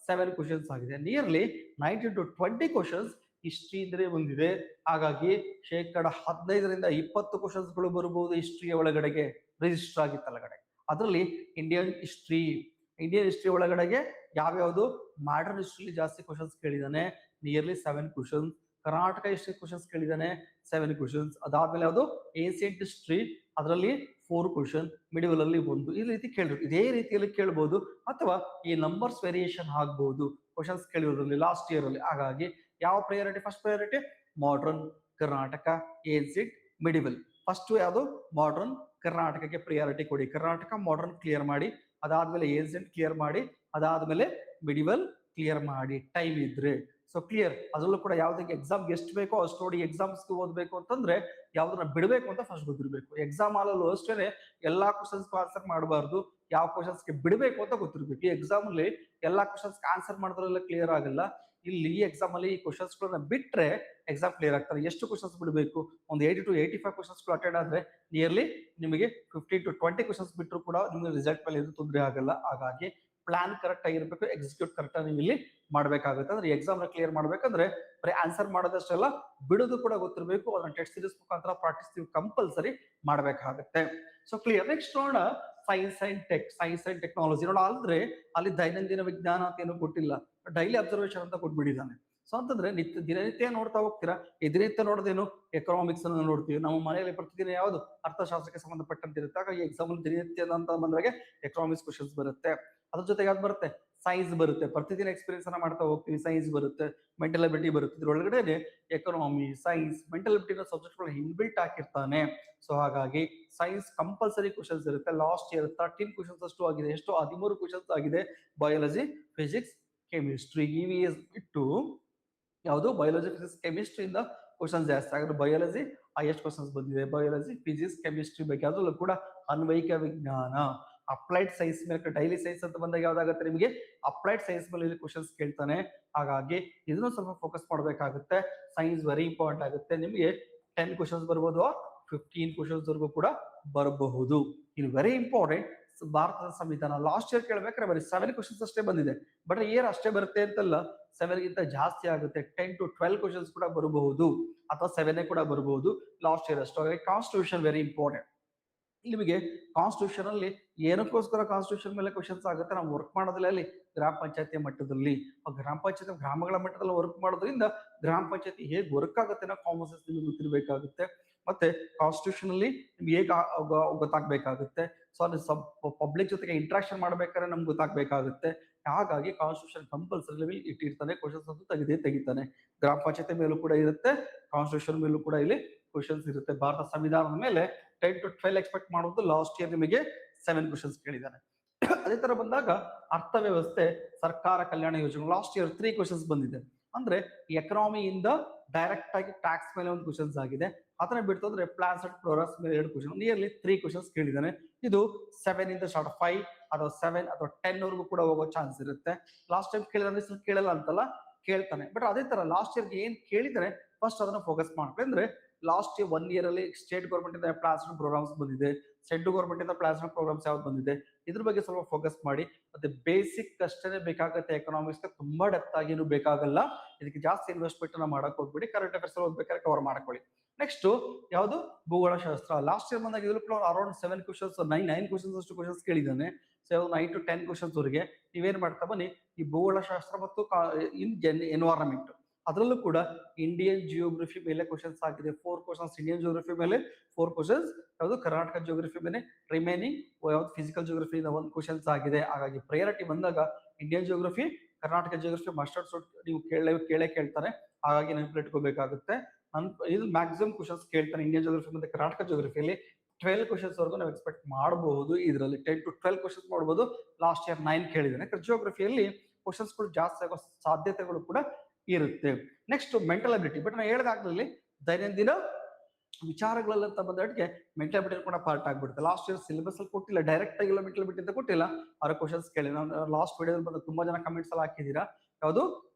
7 ಕ್ವಶನ್ಸ್ ಆಗಿದೆ. ನಿಯರ್ಲಿ 19 to 20 ಕ್ವಶನ್ಸ್ ಹಿಸ್ಟ್ರಿ ಇಂದಲೇ ಬಂದಿದೆ. ಹಾಗಾಗಿ ಶೇಕಡ 15ರಿಂದ 20 ಕ್ವಶನ್ಸ್ ಗಳು ಬರಬಹುದು ಹಿಸ್ಟ್ರಿಯ ಒಳಗಡೆಗೆ ರಿಜಿಸ್ಟರ್ ಆಗಿತ್ತು ಒಳಗಡೆ. ಅದರಲ್ಲಿ ಇಂಡಿಯನ್ ಹಿಸ್ಟ್ರಿ ಒಳಗಡೆಗೆ ಯಾವ್ಯಾವುದು, ಮಾಡರ್ನ್ ಹಿಸ್ಟ್ರಿ ಜಾಸ್ತಿ ಕ್ವಶನ್ಸ್ ಕೇಳಿದಾನೆ, nearly 7 questions. Karnataka history questions ಕೇಳಿದಾನೆ, 7 ಕ್ವಶನ್ಸ್. ಅದಾದ್ಮೇಲೆ ಯಾವುದು, ಏನ್ಸಿಯಂಟ್ ಹಿಸ್ಟ್ರಿ, ಅದರಲ್ಲಿ 4 ಕ್ವಶನ್, ಮಿಡಿವಲ್ ಅಲ್ಲಿ 1. ಈ ರೀತಿ ಕೇಳಿದ್ರು, ಇದೇ ರೀತಿಯಲ್ಲಿ ಕೇಳಬಹುದು, ಅಥವಾ ಈ ನಂಬರ್ಸ್ ವೇರಿಯೇಷನ್ ಆಗ್ಬಹುದು ಕ್ವಶನ್ಸ್ ಕೇಳಿರೋದ್ರಲ್ಲಿ ಲಾಸ್ಟ್ ಇಯರ್ ಅಲ್ಲಿ. ಹಾಗಾಗಿ ಯಾವ priority, first priority modern, Karnataka, ancient, medieval. First ಯಾವುದು, ಮಾಡರ್ನ್, ಕರ್ನಾಟಕಕ್ಕೆ ಪ್ರಿಯಾರಿಟಿ ಕೊಡಿ. ಕರ್ನಾಟಕ ಮಾಡರ್ನ್ ಕ್ಲಿಯರ್ ಮಾಡಿ, ಅದಾದ್ಮೇಲೆ ಏನ್ಸಿಯಂಟ್ ಕ್ಲಿಯರ್ ಮಾಡಿ, ಅದಾದ್ಮೇಲೆ ಮಿಡಿವಲ್ ಕ್ಲಿಯರ್ ಮಾಡಿ ಟೈಮ್ ಇದ್ರೆ. So clear. ಅದರಲ್ಲೂ ಕೂಡ ಯಾವ್ದಕ್ಕೆ ಎಕ್ಸಾಮ್ಗೆ ಎಷ್ಟು ಬೇಕೋ ಅಷ್ಟು ನೋಡಿ ಎಕ್ಸಾಮ್ಸ್ಗೆ ಓದ್ಬೇಕು ಅಂತಂದ್ರೆ ಯಾವ್ದನ್ನ ಬಿಡಬೇಕು ಅಂತ ಫಸ್ಟ್ ಗೊತ್ತಿರ್ಬೇಕು. ಎಕ್ಸಾಮ್ ಹಾಲಲ್ಲೂ ಅಷ್ಟೇ ಎಲ್ಲಾ ಕ್ವಶನ್ಸ್ ಆನ್ಸರ್ ಮಾಡಬಾರ್ದು, ಯಾವ ಕ್ವಶನ್ಸ್ಗೆ ಬಿಡಬೇಕು ಅಂತ ಗೊತ್ತಿರ್ಬೇಕು. ಈ ಎಕ್ಸಾಮ್ ಅಲ್ಲಿ ಎಲ್ಲಾ ಕ್ವಶನ್ಸ್ ಆನ್ಸರ್ ಮಾಡಿದ್ರೆಲ್ಲ ಕ್ಲಿಯರ್ ಆಗಲ್ಲ. ಇಲ್ಲಿ ಈ ಎಕ್ಸಾಮ್ ಅಲ್ಲಿ ಈ ಕ್ವಶನ್ಸ್ ಗಳನ್ನ ಬಿಟ್ರೆ ಎಕ್ಸಾಮ್ ಕ್ಲಿಯರ್ ಆಗ್ತಾರೆ. ಎಷ್ಟು ಕ್ವಶನ್ಸ್ ಬಿಡಬೇಕು, ಒಂದು 80 to 85 ಕ್ವಶನ್ಸ್ ಅಟೆಂಡ್ ಆದ್ರೆ ನಿಯರ್ಲಿ ನಿಮಗೆ 15 to 20 ಕ್ವಶನ್ಸ್ ಬಿಟ್ಟರು ಕೂಡ ನಿಮಗೆ ರಿಸಲ್ಟ್ ಮೇಲೆ ಏನು ತೊಂದರೆ ಆಗಲ್ಲ. ಹಾಗಾಗಿ ಪ್ಲಾನ್ ಕರೆಕ್ಟ್ ಆಗಿರ್ಬೇಕು, ಎಕ್ಸಿಕ್ಯೂಟ್ ಕರೆಕ್ಟ್ ಆಗಿ ನೀವು ಇಲ್ಲಿ ಮಾಡ್ಬೇಕಾಗುತ್ತೆ. ಅಂದ್ರೆ ಎಕ್ಸಾಮ್ ನ ಕ್ಲಿಯರ್ ಮಾಡ್ಬೇಕಂದ್ರೆ ಬರೀ ಆನ್ಸರ್ ಮಾಡೋದಷ್ಟೆಲ್ಲ, ಬಿಡೋದು ಕೂಡ ಗೊತ್ತಿರಬೇಕು. ಅದನ್ನ ಟೆಸ್ಟ್ ಸೀರೀಸ್ ಮುಖಾಂತರ ಪ್ರಾಕ್ಟೀಸ್ ನೀವು ಕಂಪಲ್ಸರಿ ಮಾಡ್ಬೇಕಾಗುತ್ತೆ. So clear. ನೆಕ್ಸ್ಟ್ ನೋಡೋಣ ಸೈನ್ಸ್ ಅಂಡ್ ಟೆಕ್ನಾಲಜಿ. ನೋಡ, ಅಂದ್ರೆ ಅಲ್ಲಿ ದೈನಂದಿನ ವಿಜ್ಞಾನ ಅಂತ ಏನು ಕೊಟ್ಟಿಲ್ಲ, ಡೈಲಿ ಅಬ್ಸರ್ವೇಷನ್ ಅಂತ ಕೊಟ್ಬಿಟ್ಟಿದ್ದಾನೆ. ಸೊ ಅಂತಂದ್ರೆ ದಿನನಿತ್ಯ ನೋಡ್ತಾ ಹೋಗ್ತೀರಾ. ಈ ದಿನನಿತ್ಯ ನೋಡೋದೇನು ಎಕನಾಮಿಕ್ಸ್ ಅನ್ನು ನೋಡ್ತೀವಿ. ನಮ್ಮ ಮನೆಯಲ್ಲಿ ಪ್ರತಿದಿನ ಯಾವುದು ಅರ್ಥಶಾಸ್ತ್ರಕ್ಕೆ ಸಂಬಂಧಪಟ್ಟಂತೆ ಇರುತ್ತೆ. ಹಾಗಾಗಿ ಎಕ್ಸಾಮ್ ದಿನನಿತ್ಯ ಅಂತ ಬಂದಾಗ ಎಕನಾಮಿಕ್ಸ್ ಕ್ವಶನ್ಸ್ ಬರುತ್ತೆ. ಅದ್ರ ಜೊತೆಗೆ ಯಾವ್ದು ಬರುತ್ತೆ, ಸೈನ್ಸ್ ಬರುತ್ತೆ. ಪ್ರತಿದಿನ ಎಕ್ಸ್ಪೀರಿಯನ್ಸ್ ಅನ್ನ ಮಾಡ್ತಾ ಹೋಗ್ತೀವಿ. ಸೈನ್ಸ್ ಬರುತ್ತೆ, ಮೆಂಟಲ್ ಅಬಿಲಿಟಿ ಬರುತ್ತೆ. ಇದ್ರೊಳಗಡೆ economy, science, mental ability subject inbuilt ಹಾಕಿರ್ತಾನೆ. ಸೊ ಹಾಗಾಗಿ ಸೈನ್ಸ್ ಕಂಪಲ್ಸರಿ ಕ್ವಶನ್ಸ್ ಇರುತ್ತೆ. ಲಾಸ್ಟ್ ಇಯರ್ 13 ಕ್ವಶನ್ಸ್ ಅಷ್ಟು ಆಗಿದೆ. ಎಷ್ಟು 13 ಕ್ವಶನ್ಸ್ ಆಗಿದೆ. ಬಯಾಲಜಿ, ಫಿಸಿಕ್ಸ್, ಕೆಮಿಸ್ಟ್ರಿ EVS ಬಿಟ್ಟು ಯಾವುದು ಬಯಾಲಜಿ, ಫಿಸಿಕ್ಸ್, ಕೆಮಿಸ್ಟ್ರಿ ಇಂದ ಕ್ವಶನ್ಸ್ ಜಾಸ್ತಿ ಆಗಿದೆ. ಬಯಾಲಜಿ ಹೈಯೆಸ್ಟ್ ಕ್ವಶನ್ಸ್ ಬಂದಿದೆ. ಬಯಾಲಜಿ, ಫಿಸಿಕ್ಸ್, ಕೆಮಿಸ್ಟ್ರಿ ಬಗ್ಗೆ ಅದರಲ್ಲೂ ಕೂಡ ಅನ್ವಯಿಕ ವಿಜ್ಞಾನ, ಅಪ್ಲೈಡ್ ಸೈನ್ಸ್ ಮೇಲೆ ಡೈಲಿ ಸೈನ್ಸ್ ಅಂತ ಬಂದಾಗ ಯಾವ್ದಾಗುತ್ತೆ ನಿಮಗೆ ಅಪ್ಲೈಡ್ ಸೈನ್ಸ್ ಮೇಲೆ ಕ್ವಶನ್ಸ್ ಕೇಳ್ತಾನೆ. ಹಾಗಾಗಿ ಇದನ್ನು ಸ್ವಲ್ಪ ಫೋಕಸ್ ಮಾಡಬೇಕಾಗುತ್ತೆ. ಸೈನ್ಸ್ ವೆರಿ ಇಂಪಾರ್ಟೆಂಟ್ ಆಗುತ್ತೆ. ನಿಮಗೆ 10 ಕ್ವಶನ್ಸ್ ಬರ್ಬೋದು, 15 ಕ್ವಶನ್ಸ್ ವರೆಗೂ ಕೂಡ ಬರಬಹುದು. ಇದು ವೆರಿ ಇಂಪಾರ್ಟೆಂಟ್. ಭಾರತದ ಸಂವಿಧಾನ ಲಾಸ್ಟ್ ಇಯರ್ ಕೇಳ್ಬೇಕಾದ್ರೆ ಬರೀ 7 ಕ್ವಶನ್ಸ್ ಅಷ್ಟೇ ಬಂದಿದೆ. ಬಟ್ ಇಯರ್ ಅಷ್ಟೇ ಬರುತ್ತೆ ಅಂತಲ್ಲ, 7 ಗಿಂತ ಜಾಸ್ತಿ ಆಗುತ್ತೆ. 10 to 12 ಕ್ವಶನ್ಸ್ ಕೂಡ ಬರಬಹುದು, ಅಥವಾ 7 ಕೂಡ ಬರಬಹುದು ಲಾಸ್ಟ್ ಇಯರ್ ಅಷ್ಟು. ಹಾಗಾಗಿ ಕಾನ್ಸ್ಟಿಟ್ಯೂಷನ್ ವೆರಿ ಇಂಪಾರ್ಟೆಂಟ್. ನಿಮಗೆ ಕಾನ್ಸ್ಟಿಟ್ಯೂಷನ್ ಅಲ್ಲಿ ಏನಕ್ಕೋಸ್ಕರ ಕಾನ್ಸ್ಟಿಟ್ಯೂಷನ್ ಮೇಲೆ ಕ್ವಶನ್ಸ್ ಆಗುತ್ತೆ, ನಾವು ವರ್ಕ್ ಮಾಡೋದಿಲ್ಲ ಅಲ್ಲಿ ಗ್ರಾಮ ಪಂಚಾಯತಿ ಮಟ್ಟದಲ್ಲಿ. ಗ್ರಾಮ ಪಂಚಾಯತಿ ಗ್ರಾಮಗಳ ಮಟ್ಟದಲ್ಲಿ ವರ್ಕ್ ಮಾಡೋದ್ರಿಂದ ಗ್ರಾಮ ಪಂಚಾಯತಿ ಹೇಗೆ ವರ್ಕ್ ಆಗುತ್ತೆ ಅನ್ನೋ ಕಾಮನ್ ಸೆನ್ಸ್ ನಿಮಗೆ ಗೊತ್ತಿರಬೇಕಾಗುತ್ತೆ. ಮತ್ತೆ ಕಾನ್ಸ್ಟಿಟ್ಯೂಷನ್ ಅಲ್ಲಿ ನಿಮ್ಗೆ ಹೇಗೆ ಗೊತ್ತಾಗಬೇಕಾಗುತ್ತೆ. ಸೊ ಅಲ್ಲಿ ಪಬ್ಲಿಕ್ ಜೊತೆಗೆ ಇಂಟ್ರಾಕ್ಷನ್ ಮಾಡ್ಬೇಕಾದ್ರೆ ನಮ್ಗೆ ಗೊತ್ತಾಗಬೇಕಾಗುತ್ತೆ. ಹಾಗಾಗಿ ಕಾನ್ಸ್ಟಿಟ್ಯೂಷನ್ ಕಂಪಲ್ಸರಿ ಇಟ್ಟಿರ್ತಾನೆ. ಕ್ವಶನ್ಸ್ ಅಂತೂ ತೆಗಿತಾನೆ. ಗ್ರಾಮ ಪಂಚಾಯತಿ ಮೇಲೂ ಕೂಡ ಇರುತ್ತೆ, ಕಾನ್ಸ್ಟಿಟ್ಯೂಷನ್ ಮೇಲೂ ಕೂಡ ಇಲ್ಲಿ ಕ್ವಶನ್ಸ್ ಇರುತ್ತೆ. ಭಾರತ ಸಂವಿಧಾನದ ಮೇಲೆ 10 to 12 ಎಕ್ಸ್ಪೆಕ್ಟ್ ಮಾಡೋದು. ಲಾಸ್ಟ್ ಇಯರ್ ನಿಮಗೆ 7 ಕ್ವಶನ್ಸ್ ಕೇಳಿದ್ದಾನೆ. ಅದೇ ತರ ಬಂದಾಗ ಅರ್ಥವ್ಯವಸ್ಥೆ, ಸರ್ಕಾರ ಕಲ್ಯಾಣ ಯೋಜನೆ ಲಾಸ್ಟ್ ಇಯರ್ 3 ಕ್ವಶನ್ಸ್ ಬಂದಿದೆ. ಅಂದ್ರೆ ಎಕನಾಮಿಯಿಂದ ಡೈರೆಕ್ಟ್ ಆಗಿ ಟ್ಯಾಕ್ಸ್ ಮೇಲೆ ಒಂದು ಕ್ವಶನ್ಸ್ ಆಗಿದೆ. ಅದನ್ನ ಬಿಟ್ಟು ಅಂದ್ರೆ ಪ್ಲಾನ್ಸ್ ಅಂಡ್ ಪ್ರೋಗ್ರಾಮ್ಸ್ ಮೇಲೆ 2 ಕ್ವಶನ್, ನಿಯರ್ಲಿ 3 ಕ್ವಶನ್ಸ್ ಕೇಳಿದ್ದಾನೆ. ಇದು 7 ಇಂದ ಸ್ಟಾರ್ಟ್ 5 ಅಥವಾ 7 ಅಥವಾ 10 ವರೆಗೂ ಕೂಡ ಹೋಗೋ ಚಾನ್ಸ್ ಇರುತ್ತೆ. ಲಾಸ್ಟ್ ಟೈಮ್ ಕೇಳಿದ್ರೆ ಕೇಳಲ್ಲ ಅಂತಲ್ಲ, ಕೇಳ್ತಾನೆ. ಬಟ್ ಅದೇ ತರ ಲಾಸ್ಟ್ ಇಯರ್ಗೆ ಏನ್ ಕೇಳಿದ್ರೆ ಫಸ್ಟ್ ಅದನ್ನ ಫೋಕಸ್ ಮಾಡ್ಬೇಕು. ಅಂದ್ರೆ ಲಾಸ್ಟ್ 1 ಇಯರ್ ಅಲ್ಲಿ ಸ್ಟೇಟ್ ಗೌರ್ಮೆಂಟ್ ಇಂದ ಪ್ಲಾನ್ಸ್ ಅಂಡ್ ಪ್ರೋಗ್ರಾಮ್ಸ್ ಬಂದಿದೆ, ಸೆಂಟ್ರಲ್ ಗೌರ್ಮೆಂಟ್ ಇಂದ ಪ್ಲಾನ್ಸ್ ಅಂಡ್ ಪ್ರೋಗ್ರಾಮ್ಸ್ ಯಾವ್ದು ಬಂದಿದೆ, ಇದ್ರ ಬಗ್ಗೆ ಸ್ವಲ್ಪ ಫೋಕಸ್ ಮಾಡಿ. ಮತ್ತೆ ಬೇಸಿಕ್ ಅಷ್ಟೇ ಬೇಕಾಗುತ್ತೆ ಎಕನಾಮಿಕ್ಸ್, ತುಂಬಾ ಡೆಪ್ತ್ ಆಗಿನೂ ಬೇಕಾಗಲ್ಲ. ಇದಕ್ಕೆ ಜಾಸ್ತಿ ಇನ್ವೆಸ್ಟ್ಮೆಂಟ್ ಅನ್ನ ಮಾಡಕ್ ಹೋಗ್ಬಿಡಿ. ಕರೆಂಟ್ ಅಫೇರ್ಸ್ ಓದ್ಬೇಕಾದ್ರೆ ಕವರ್ ಮಾಡ್ಕೊಳ್ಳಿ. ನೆಕ್ಸ್ಟ್ ಯಾವುದು ಭೂಗೋಳಶಾಸ್ತ್ರ. ಲಾಸ್ಟ್ ಇಯರ್ ಬಂದಾಗ ಇದ್ರೂ ಕೂಡ ಅರೌಂಡ್ 7 ಕ್ವಶನ್ಸ್, 9 ಕ್ವಶನ್ಸ್ ಅಷ್ಟು ಕ್ವಶನ್ಸ್ ಕೇಳಿದ್ದಾನೆ. ಸೊ 9 to 10 ಕ್ವಶನ್ಸ್ ವರೆಗೆ ನೀವೇನ್ ಮಾಡ್ತಾ ಬನ್ನಿ. ಈ ಭೂಗೋಳಶಾಸ್ತ್ರ ಮತ್ತು ಎನ್ವೈರನ್ಮೆಂಟ್ ಅದರಲ್ಲೂ ಕೂಡ ಇಂಡಿಯನ್ ಜಿಯೋಗ್ರಫಿ ಮೇಲೆ ಕ್ವಶನ್ಸ್ ಆಗಿದೆ. 4 ಕ್ವಶನ್ಸ್ ಇಂಡಿಯನ್ ಜಿಯೋಗ್ರಫಿ ಮೇಲೆ, 4 ಕ್ವಶನ್ಸ್ ಯಾವುದು ಕರ್ನಾಟಕ ಜಿಯೋಗ್ರಫಿ ಮೇಲೆ, ರಿಮೈನಿಂಗ್ ಯಾವ್ದು ಫಿಸಿಕಲ್ ಜಿಯೋಗ್ರಫಿ 1 ಕ್ವಶನ್ಸ್ ಆಗಿದೆ. ಹಾಗಾಗಿ ಪ್ರಯಾರಿಟಿ ಬಂದಾಗ Indian geography, Karnataka geography mustard ನೀವು ಕೇಳ್ತಾನೆ. ಹಾಗಾಗಿ ನೆನಪಿಟ್ಕೋಬೇಕಾಗುತ್ತೆ. ಇದು ಮ್ಯಾಕ್ಸಿಮಮ್ ಕ್ವಶನ್ಸ್ ಕೇಳ್ತಾನೆ ಇಂಡಿಯನ್ ಜಿಯೋಗ್ರಫಿ ಮತ್ತೆ ಕರ್ನಾಟಕ ಜಿಯೋಗ್ರಫಿಯಲ್ಲಿ. 12 ಕ್ವಶನ್ಸ್ ವರೆಗೂ ನಾವು ಎಕ್ಸ್ಪೆಕ್ಟ್ ಮಾಡಬಹುದು. ಇದರಲ್ಲಿ 10 to 12 ಕ್ವಶನ್ಸ್ ಮಾಡಬಹುದು. Last year 9 ಕೇಳಿದ್ದಾನೆ. ಜಿಯೋಗ್ರಫಿಯಲ್ಲಿ ಕ್ವಶನ್ಸ್ಗಳು ಜಾಸ್ತಿ ಆಗೋ ಸಾಧ್ಯತೆಗಳು ಕೂಡ ಇರುತ್ತೆ. Next mental ability. ಬಟ್ ನಾನು ಹೇಳಿದಾಗ್ಲಿ ದೈನಂದಿನ ವಿಚಾರಗಳಲ್ಲಿ ಅಂತ ಬಂದಕ್ಕೆ ಮೆಂಟಲ್ ಅಬಿಲಿಟಿ ಕೂಡ ಪಾರ್ಟ್ ಆಗ್ಬಿಡುತ್ತೆ. ಲಾಸ್ಟ್ ಇಯರ್ ಸಿಲೆಬಸ್ ಅಲ್ಲಿ ಕೊಟ್ಟಿಲ್ಲ, ಡೈರೆಕ್ಟ್ ಆಗಿಲ್ಲ ಮೆಂಟಲ್ ಅಬಿಲಿಟಿ ಅಂತ ಕೊಟ್ಟಿಲ್ಲ. ಅವರ ಕ್ವಶನ್ಸ್ ಕೇಳಿ ನಾನು ಲಾಸ್ಟ್ ವಿಡಿಯೋದಲ್ಲಿ ಬಂದ ತುಂಬಾ ಜನ ಕಮೆಂಟ್ಸ್ ಎಲ್ಲ ಹಾಕಿದೀರಾ, ಯಾವುದು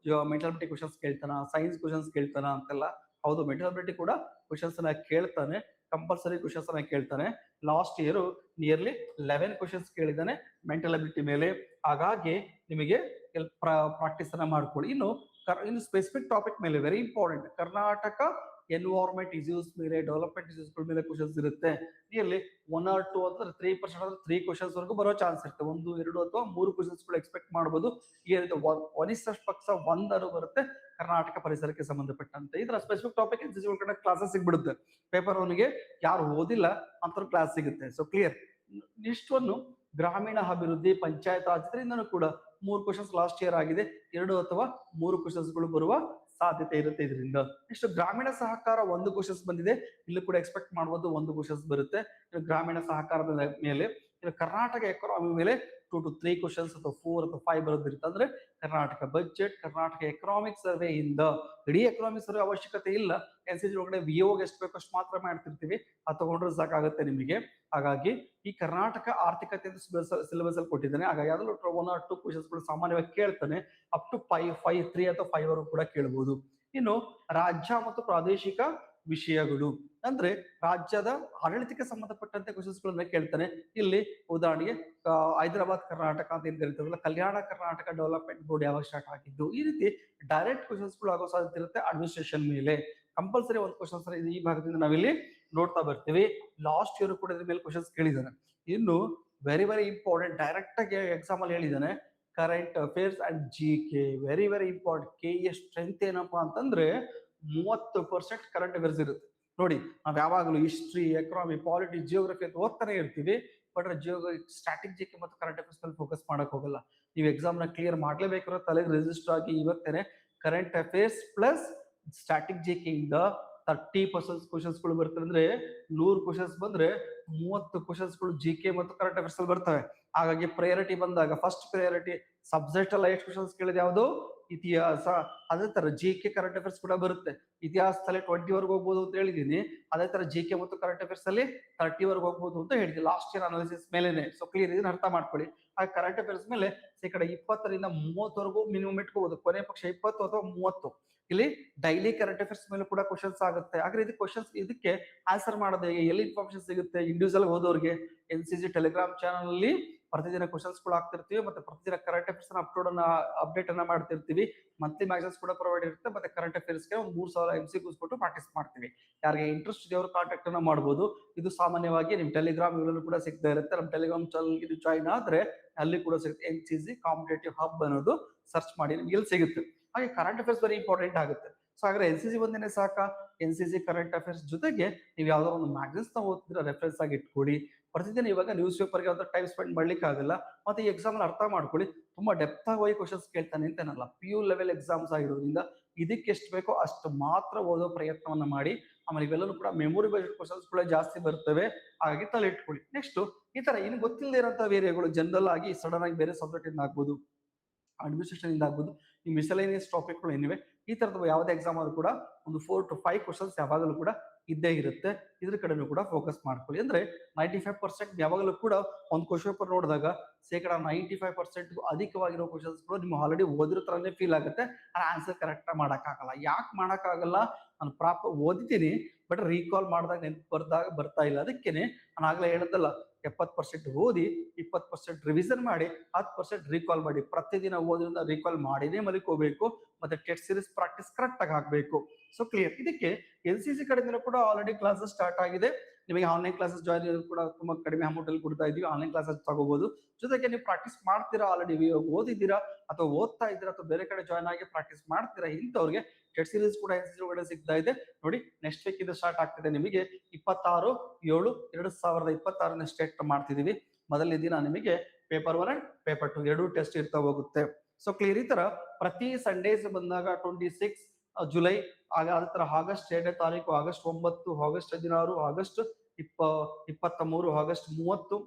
ಮೆಂಟಲ್ ಅಬಿಲಿಟಿ ಕ್ವಶನ್ಸ್ ಕೇಳ್ತಾನ, ಸೈನ್ಸ್ ಕ್ವಶನ್ಸ್ ಕೇಳ್ತಾನ ಅಂತೆಲ್ಲ. ಹೌದು, ಮೆಂಟಲ್ ಅಬಿಲಿಟಿ ಕೂಡ ಕ್ವಶನ್ಸ್ ಅನ್ನ ಕೇಳ್ತಾನೆ, ಕಂಪಲ್ಸರಿ ಕ್ವಶನ್ಸ್ ಅನ್ನ ಕೇಳ್ತಾನೆ. ಲಾಸ್ಟ್ ಇಯರ್ ನಿಯರ್ಲಿ 11 ಕ್ವಶನ್ಸ್ ಕೇಳಿದ್ದಾನೆ ಮೆಂಟಲ್ ಅಬಿಲಿಟಿ ಮೇಲೆ. ಹಾಗಾಗಿ ನಿಮಗೆ ಪ್ರಾಕ್ಟೀಸ್ ಅನ್ನ ಮಾಡ್ಕೊಳ್ಳಿ. ಇನ್ನು ಸ್ಪೆಸಿಫಿಕ್ ಟಾಪಿಕ್ ಮೇಲೆ very important, Karnataka environment issues ಮೇಲೆ, ಡೆವಲಪ್ಮೆಂಟ್ ಇಶ್ಯೂಸ್ ಮೇಲೆ ಕ್ವಶನ್ಸ್ ಇರುತ್ತೆ. ನಿಯರ್ಲಿ 1 or 2 ಅಂದ್ರೆ 3% ಅಂದ್ರೆ 3 ಕ್ವಶನ್ಸ್ ವರೆಗೂ ಬರೋ ಚಾನ್ಸ್ ಇರುತ್ತೆ. 1, 2 ಅಥವಾ 3 ಕ್ವಶನ್ಸ್ ಕೂಡ ಎಕ್ಸ್ಪೆಕ್ಟ್ ಮಾಡಬಹುದು. ಈ ರೀತಿ ಕನಿಷ್ಠ ಪಕ್ಷ 1 ಬರುತ್ತೆ ಕರ್ನಾಟಕ ಪರಿಸರಕ್ಕೆ ಸಂಬಂಧಪಟ್ಟಂತೆ. ಇದರ ಸ್ಪೆಸಿಫಿಕ್ ಟಾಪಿಕ್ ಕ್ಲಾಸಸ್ ಸಿಗ್ಬಿಡುತ್ತೆ. ಪೇಪರ್ 1ಗೆ ಯಾರು ಓದಿಲ್ಲ ಅಂತ ಕ್ಲಾಸ್ ಸಿಗುತ್ತೆ. So clear. ಇಷ್ಟೊಂದು ಗ್ರಾಮೀಣ ಅಭಿವೃದ್ಧಿ, ಪಂಚಾಯತ್ ರಾಜ್ ಇದರಿಂದನೂ ಕೂಡ 3 ಕ್ವಶನ್ಸ್ ಲಾಸ್ಟ್ ಇಯರ್ ಆಗಿದೆ. 2 ಅಥವಾ 3 ಕ್ವಶನ್ಸ್ಗಳು ಬರುವ ಸಾಧ್ಯತೆ ಇರುತ್ತೆ ಇದರಿಂದ. ನೆಕ್ಸ್ಟ್ ಗ್ರಾಮೀಣ ಸಹಕಾರ 1 ಕ್ವಶನ್ಸ್ ಬಂದಿದೆ. ಇಲ್ಲೂ ಕೂಡ ಎಕ್ಸ್ಪೆಕ್ಟ್ ಮಾಡಬಹುದು 1 ಕ್ವಶನ್ಸ್ ಬರುತ್ತೆ ಗ್ರಾಮೀಣ ಸಹಕಾರದ ಮೇಲೆ. ಕರ್ನಾಟಕ ಎಕಾನಮಿ ಮೇಲೆ 2 to 3 ಕ್ವಶನ್ಸ್ ಅಥವಾ 4 ಅಥವಾ 5 ಬರೋದಿರುತ್ತೆ. ಅಂದ್ರೆ Karnataka budget, Karnataka economic survey ಇಂದ ಇಡೀ ಎಕನಾಮಿಕ್ ಸರ್ವೆ ಅವಶ್ಯಕತೆ ಇಲ್ಲ. NCG ಒಳಗಡೆ VOಗೆ ಎಷ್ಟು ಬೇಕಷ್ಟು ಮಾತ್ರ ಮಾಡ್ತಿರ್ತೀವಿ, ಅದು ತಗೊಂಡ್ರೆ ಸಾಕಾಗುತ್ತೆ ನಿಮಗೆ. ಹಾಗಾಗಿ ಈ ಕರ್ನಾಟಕ ಆರ್ಥಿಕತೆ ಸಿಲೆಬಸ್ ಅಲ್ಲಿ ಕೊಟ್ಟಿದ್ದಾನೆ. ಹಾಗಾಗಿ ಯಾವ್ದಾದ್ರು 1 or 2 ಕ್ವಶನ್ಸ್ಗಳು ಸಾಮಾನ್ಯವಾಗಿ ಕೇಳ್ತಾನೆ. ಅಪ್ ಟು 5, 3 ಅಥವಾ 5 ವರೆಗೂ ಕೂಡ ಕೇಳಬಹುದು. ಇನ್ನು ರಾಜ್ಯ ಮತ್ತು ಪ್ರಾದೇಶಿಕ ವಿಷಯಗಳು ಅಂದ್ರೆ ರಾಜ್ಯದ ಆಡಳಿತಕ್ಕೆ ಸಂಬಂಧಪಟ್ಟಂತೆ ಕ್ವಶನ್ಸ್ಗಳನ್ನ ಕೇಳ್ತಾನೆ. ಇಲ್ಲಿ ಉದಾಹರಣೆಗೆ ಹೈದರಾಬಾದ್ ಕರ್ನಾಟಕ ಅಂತ ಏನ್ ಕರಿತಾರಲ್ಲ, ಕಲ್ಯಾಣ ಕರ್ನಾಟಕ ಡೆವಲಪ್ಮೆಂಟ್ ಬೋರ್ಡ್ ಯಾವಾಗ ಸ್ಟಾರ್ಟ್ ಆಗಿದ್ದು, ಈ ರೀತಿ ಡೈರೆಕ್ಟ್ ಕ್ವಶನ್ಸ್ಗಳು ಆಗೋ ಸಾಧ್ಯತೆ ಇರುತ್ತೆ. ಅಡ್ಮಿನಿಸ್ಟ್ರೇಷನ್ ಮೇಲೆ ಕಂಪಲ್ಸರಿ 1 ಕ್ವಶನ್ಸ್ ಈ ಭಾಗದಿಂದ ನಾವಿಲ್ಲಿ ನೋಡ್ತಾ ಬರ್ತೀವಿ. ಲಾಸ್ಟ್ ಇಯರ್ ಕೂಡ ಇದ್ರ ಮೇಲೆ ಕ್ವಶನ್ಸ್ ಕೇಳಿದಾನೆ. ಇನ್ನು ವೆರಿ ಇಂಪಾರ್ಟೆಂಟ್, ಡೈರೆಕ್ಟ್ ಆಗಿ ಎಕ್ಸಾಮ್ ಅಲ್ಲಿ ಹೇಳಿದಾನೆ, current affairs and G K. Very very important. K strength ಏನಪ್ಪಾ ಅಂತಂದ್ರೆ 30% ಕರೆಂಟ್ ಅಫೇರ್ಸ್ ಇರುತ್ತೆ. ನೋಡಿ, ನಾವ್ ಯಾವಾಗಲೂ ಹಿಸ್ಟ್ರಿ, ಎಕನಾಮಿ, ಪಾಲಿಟಿಕ್ಸ್, ಜಿಯೋಗ್ರಫಿ ಅಂತ ಓದ್ತಾನೆ ಇರ್ತೀವಿ. ಬಟ್ ಸ್ಟ್ಯಾಟಿಕ್ ಜಿ ಕೆ ಮತ್ತು ಕರೆಂಟ್ ಅಫೇರ್ಸ್ ಮೇಲೆ ಫೋಕಸ್ ಮಾಡಕ್ ಹೋಗಲ್ಲ. ನೀವು ಎಕ್ಸಾಮ್ ನ ಕ್ಲಿಯರ್ ಮಾಡ್ಲೇಬೇಕಾದ್ರೆ ತಲೆಗೆ ರಿಜಿಸ್ಟರ್ ಆಗಿ ಇವತ್ತೇನೆ current affairs plus static G K ಇಂದ 30% ಕ್ವಶನ್ಸ್ ಗಳು ಬರ್ತವೆ. ಅಂದ್ರೆ 100 ಕ್ವಶನ್ಸ್ ಬಂದ್ರೆ 30 ಕ್ವಶನ್ಸ್ ಗಳು ಜಿ ಕೆ ಮತ್ತು ಕರೆಂಟ್ ಅಫೇರ್ಸ್ ಅಲ್ಲಿ ಬರ್ತವೆ. ಹಾಗಾಗಿ ಪ್ರಯಾರಿಟಿ ಬಂದಾಗ ಫಸ್ಟ್ ಪ್ರಯಾರಿಟಿ ಸಬ್ಜೆಕ್ಟ್ ಅಲ್ಲ ಎಷ್ಟು ಕ್ವಶನ್ಸ್ ಕೇಳಿದೆ, ಯಾವುದು ಇತಿಹಾಸ. ಅದೇ ತರ ಜಿ ಕೆ ಕರೆಂಟ್ ಅಫೇರ್ಸ್ ಕೂಡ ಬರುತ್ತೆ. ಇತಿಹಾಸದಲ್ಲಿ 20 ವರ್ಗ ಹೋಗ್ಬೋದು ಅಂತ ಹೇಳಿದೀನಿ. ಅದೇ ತರ ಜಿ ಕೆ ಮತ್ತು ಕರೆಂಟ್ ಅಫೇರ್ಸ್ ಅಲ್ಲಿ 30 ವರ್ಗ ಹೋಗ್ಬೋದು ಅಂತ ಹೇಳಿದ್ವಿ ಲಾಸ್ಟ್ ಇಯರ್ ಅನಾಲಿಸಿಸ್ ಮೇಲೆನೆ. ಸೊ ಕ್ಲಿಯರ್ ಇದನ್ನ ಅರ್ಥ ಮಾಡ್ಕೊಳ್ಳಿ. ಆ ಕರೆಂಟ್ ಅಫೇರ್ಸ್ ಮೇಲೆ ಶೇಕಡ 20ರಿಂದ 30ವರೆಗೂ ಮಿನಿಮಮ್ ಇಟ್ಕೋಬಹುದು. ಕೊನೆ ಪಕ್ಷ 20 ಅಥವಾ 30. ಇಲ್ಲಿ ಡೈಲಿ ಕರೆಂಟ್ ಅಫೇರ್ಸ್ ಮೇಲೆ ಕೂಡ ಕ್ವಶನ್ಸ್ ಆಗುತ್ತೆ. ಹಾಗಾದ್ರೆ ಇದು ಕ್ವಶನ್ಸ್ ಇದಕ್ಕೆ ಆನ್ಸರ್ ಮಾಡೋದು ಹೇಗೆ, ಎಲ್ಲಿ ಇನ್ಫಾರ್ಮೇಶನ್ ಸಿಗುತ್ತೆ? ಇಂಡಿವಿಜುವಲ್ ಓದೋರಿಗೆ NCC ಟೆಲಿಗ್ರಾಮ್ ಚಾನಲ್ ಅಲ್ಲಿ ಪ್ರತಿದಿನ ಕ್ವಶನ್ಸ್ ಕೂಡ ಆಗ್ತಿರ್ತೀವಿ. ಮತ್ತೆ ಪ್ರತಿದಿನ ಕರೆಂಟ್ ಅಫೇರ್ಸ್ ಅಪ್ಡೇಟ್ ಅನ್ನ ಮಾಡ್ತಿರ್ತೀವಿ. ಮಂತ್ಲಿ ಮ್ಯಾಗಝಿನ್ಸ್ ಕೂಡ ಪ್ರೊವೈಡ್ ಇರುತ್ತೆ. ಮತ್ತೆ ಕರೆಂಟ್ ಅಫೇರ್ಸ್ ಗೆ 3000 MCQs ಕೊಟ್ಟು ಪ್ರಾಕ್ಟೀಸ್ ಮಾಡ್ತೀವಿ. ಯಾರಿಗೆ ಇಂಟ್ರೆಸ್ಟ್ ಇದೆ ಅವರು ಕಾಂಟ್ಯಾಕ್ಟ್ ಅನ್ನ ಮಾಡಬಹುದು. ಇದು ಸಾಮಾನ್ಯವಾಗಿ ನಿಮ್ ಟೆಲಿಗ್ರಾಮ್ ಇವೆಲ್ಲೂ ಕೂಡ ಸಿಗ್ತಾ ಇರುತ್ತೆ. ನಮ್ಮ ಟೆಲಿಗ್ರಾಮ್ ಚಾನಲ್ ಇದು ಜಾಯಿನ್ ಆದ್ರೆ ಅಲ್ಲಿ ಕೂಡ ಸಿಗುತ್ತೆ. NCC ಕಾಂಪಿಟೇಟಿವ್ ಹಬ್ ಅನ್ನೋದು ಸರ್ಚ್ ಮಾಡಿ ನಿಮ್ಗೆ ಇಲ್ಲಿ ಸಿಗುತ್ತೆ. ಹಾಗೆ ಕರೆಂಟ್ ಅಫೇರ್ಸ್ ವೆರಿ ಇಂಪಾರ್ಟೆಂಟ್ ಆಗುತ್ತೆ. ಸೊ ಹಾಗಾದ್ರೆ NCC ಒಂದೇನೆ ಸಾಕಾ? NCC ಕರೆಂಟ್ ಅಫೇರ್ಸ್ ಜೊತೆಗೆ ನೀವು ಯಾವ್ದಾದ್ರು ಒಂದು ಮ್ಯಾಗಝಿನ್ಸ್ ನ ಓದ್ತಿದ್ರೆ ರೆಫರೆನ್ಸ್ ಆಗಿ ಇಟ್ಕೊಡಿ. ಪ್ರತಿದಿನ ಇವಾಗ ನ್ಯೂಸ್ ಪೇಪರ್ಗೆ ಅಂತ ಟೈಮ್ ಸ್ಪೆಂಡ್ ಮಾಡ್ಲಿಕ್ಕೆ ಆಗಲ್ಲ. ಮತ್ತೆ ಈ ಎಕ್ಸಾಮ್ ಅರ್ಥ ಮಾಡ್ಕೊಳ್ಳಿ, ತುಂಬಾ ಡೆಪ್ತ್ ಆಗಿ ಹೋಗಿ ಕ್ವಶನ್ಸ್ ಕೇಳ್ತಾನೆ ಅಂತೇನಲ್ಲ. PU ಲೆವೆಲ್ ಎಕ್ಸಾಮ್ಸ್ ಆಗಿರೋದ್ರಿಂದ ಇದಕ್ಕೆ ಎಷ್ಟು ಬೇಕೋ ಅಷ್ಟು ಮಾತ್ರ ಓದೋ ಪ್ರಯತ್ನವನ್ನ ಮಾಡಿ. ಆಮೇಲೆ ಇವೆಲ್ಲರೂ ಕೂಡ ಮೆಮೊರಿ ಬೇಸ್ಡ್ ಕ್ವಶನ್ಸ್ ಕೂಡ ಜಾಸ್ತಿ ಬರ್ತವೆ. ಹಾಗಾಗಿ ತಲೆ ಇಟ್ಕೊಳ್ಳಿ. ನೆಕ್ಸ್ಟ್ ಈ ತರ ಇನ್ನು ಗೊತ್ತಿಲ್ಲದೆ ಇರೋಂಥ ವೇರಿಯಗಳು ಜನರಲ್ ಆಗಿ ಸಡನ್ ಆಗಿ ಬೇರೆ ಸಬ್ಜೆಕ್ಟ್ ಇಂದ ಆಗ್ಬೋದು, ಅಡ್ಮಿನಿಸ್ಟ್ರೇಷನ್ ಇಂದ ಆಗ್ಬೋದು, ಈ ಮಿಸಲೇನಿಯಸ್ ಟಾಪಿಕ್ಗಳು ಏನಿವೆ ಈ ತರದ ಯಾವುದೇ ಎಕ್ಸಾಮ್ ಆದ್ರೂ ಕೂಡ ಒಂದು 4 to 5 ಕ್ವಶನ್ಸ್ ಯಾವಾಗಲೂ ಕೂಡ ಇದ್ದೇ ಇರುತ್ತೆ. ಇದ್ರ ಕಡೆನೂ ಕೂಡ ಫೋಕಸ್ ಮಾಡ್ಕೊಳ್ಳಿ. ಅಂದ್ರೆ 95% ಯಾವಾಗಲೂ ಕೂಡ ಒಂದು ಕ್ವಶನ್ ಪೇಪರ್ ನೋಡಿದಾಗ ಶೇಕಡ 95% ಅಧಿಕವಾಗಿರೋ ಕ್ವಶನ್ಸ್ ಕೂಡ ನಿಮ್ಗೆ ಆಲ್ರೆಡಿ ಓದಿರೋ ತರನೇ ಫೀಲ್ ಆಗುತ್ತೆ. ಆನ್ಸರ್ ಕರೆಕ್ಟ್ ಮಾಡಕ್ಕಾಗಲ್ಲ. ಯಾಕೆ ಮಾಡಕ್ಕಾಗಲ್ಲ? ನಾನು ಪ್ರಾಪರ್ ಓದಿದ್ದೀನಿ, ಬಟ್ ರೀಕಾಲ್ ಮಾಡಿದಾಗ ನೆನಪು ಬರ್ತಾ ಇಲ್ಲ. ಅದಕ್ಕೇನೆ ನಾನು ಆಗ್ಲೇ ಹೇಳದಲ್ಲ, 70% ಓದಿ, 20% ರಿವಿಷನ್ ಮಾಡಿ, 10% ರೀಕಾಲ್ ಮಾಡಿ. ಪ್ರತಿದಿನ ಓದಿನ ರೀಕಾಲ್ ಮಾಡಿನೇ ಮಲಿಕೋಬೇಕು. ಮತ್ತೆ ಟೆಸ್ಟ್ ಸೀರೀಸ್ ಪ್ರಾಕ್ಟೀಸ್ ಕರೆಕ್ಟ್ ಆಗಿ ಆಗ್ಬೇಕು. So clear. ಇದಕ್ಕೆ NCC ಕಡೆಯಿಂದ ಕೂಡ ಆಲ್ರೆಡಿ ಕ್ಲಾಸಸ್ ಸ್ಟಾರ್ಟ್ ಆಗಿದೆ. ನಿಮಗೆ ಆನ್ಲೈನ್ ಕ್ಲಾಸಸ್ ಜಾಯಿನ್ ಕೂಡ ತುಂಬಾ ಕಡಿಮೆ ಅಮೌಂಟ್ ಅಲ್ಲಿ ಕೊಡ್ತಾ ಇದೀವಿ. ಆನ್ಲೈನ್ ಕ್ಲಾಸಸ್ ತಗೋಬಹುದು. ಜೊತೆಗೆ ನೀವು ಪ್ರಾಕ್ಟೀಸ್ ಮಾಡ್ತೀರಾ, ಆಲ್ರೆಡಿ ಓದಿದ್ದೀರಾ ಅಥವಾ ಓದ್ತಾ ಇದ್ದೀರಾ ಅಥವಾ ಬೇರೆ ಕಡೆ ಜಾಯ್ನ್ ಆಗಿ ಪ್ರಾಕ್ಟೀಸ್ ಮಾಡ್ತೀರಾ, ಇಂಥವ್ರಿಗೆ ಟೆಸ್ಟ್ ಸೀರೀಸ್ ಕೂಡ NCC ಒಳಗಡೆ ಸಿಗ್ತಾ ಇದೆ. ನೋಡಿ, ನೆಕ್ಸ್ಟ್ ವೀಕ್ ಇದು ಸ್ಟಾರ್ಟ್ ಆಗ್ತಿದೆ. ನಿಮಗೆ 26/7/2026 ಸ್ಟಾರ್ಟ್ ಮಾಡ್ತಿದೀವಿ. ಮೊದಲನೇ ದಿನ ನಿಮಗೆ ಪೇಪರ್ 1 ಅಂಡ್ ಪೇಪರ್ 2 ಎರಡು ಟೆಸ್ಟ್ ಇರ್ತಾ ಹೋಗುತ್ತೆ. So clear. ಈ ತರ ಪ್ರತಿ ಸಂಡೇಸ್ ಬಂದಾಗ 26 ಜುಲೈ, ಅದೇ ತರ ಆಗಸ್ಟ್ 2ನೇ ತಾರೀಕು, ಆಗಸ್ಟ್ 9, ಆಗಸ್ಟ್ 16, ಆಗಸ್ಟ್ 23, ಆಗಸ್ಟ್ 30,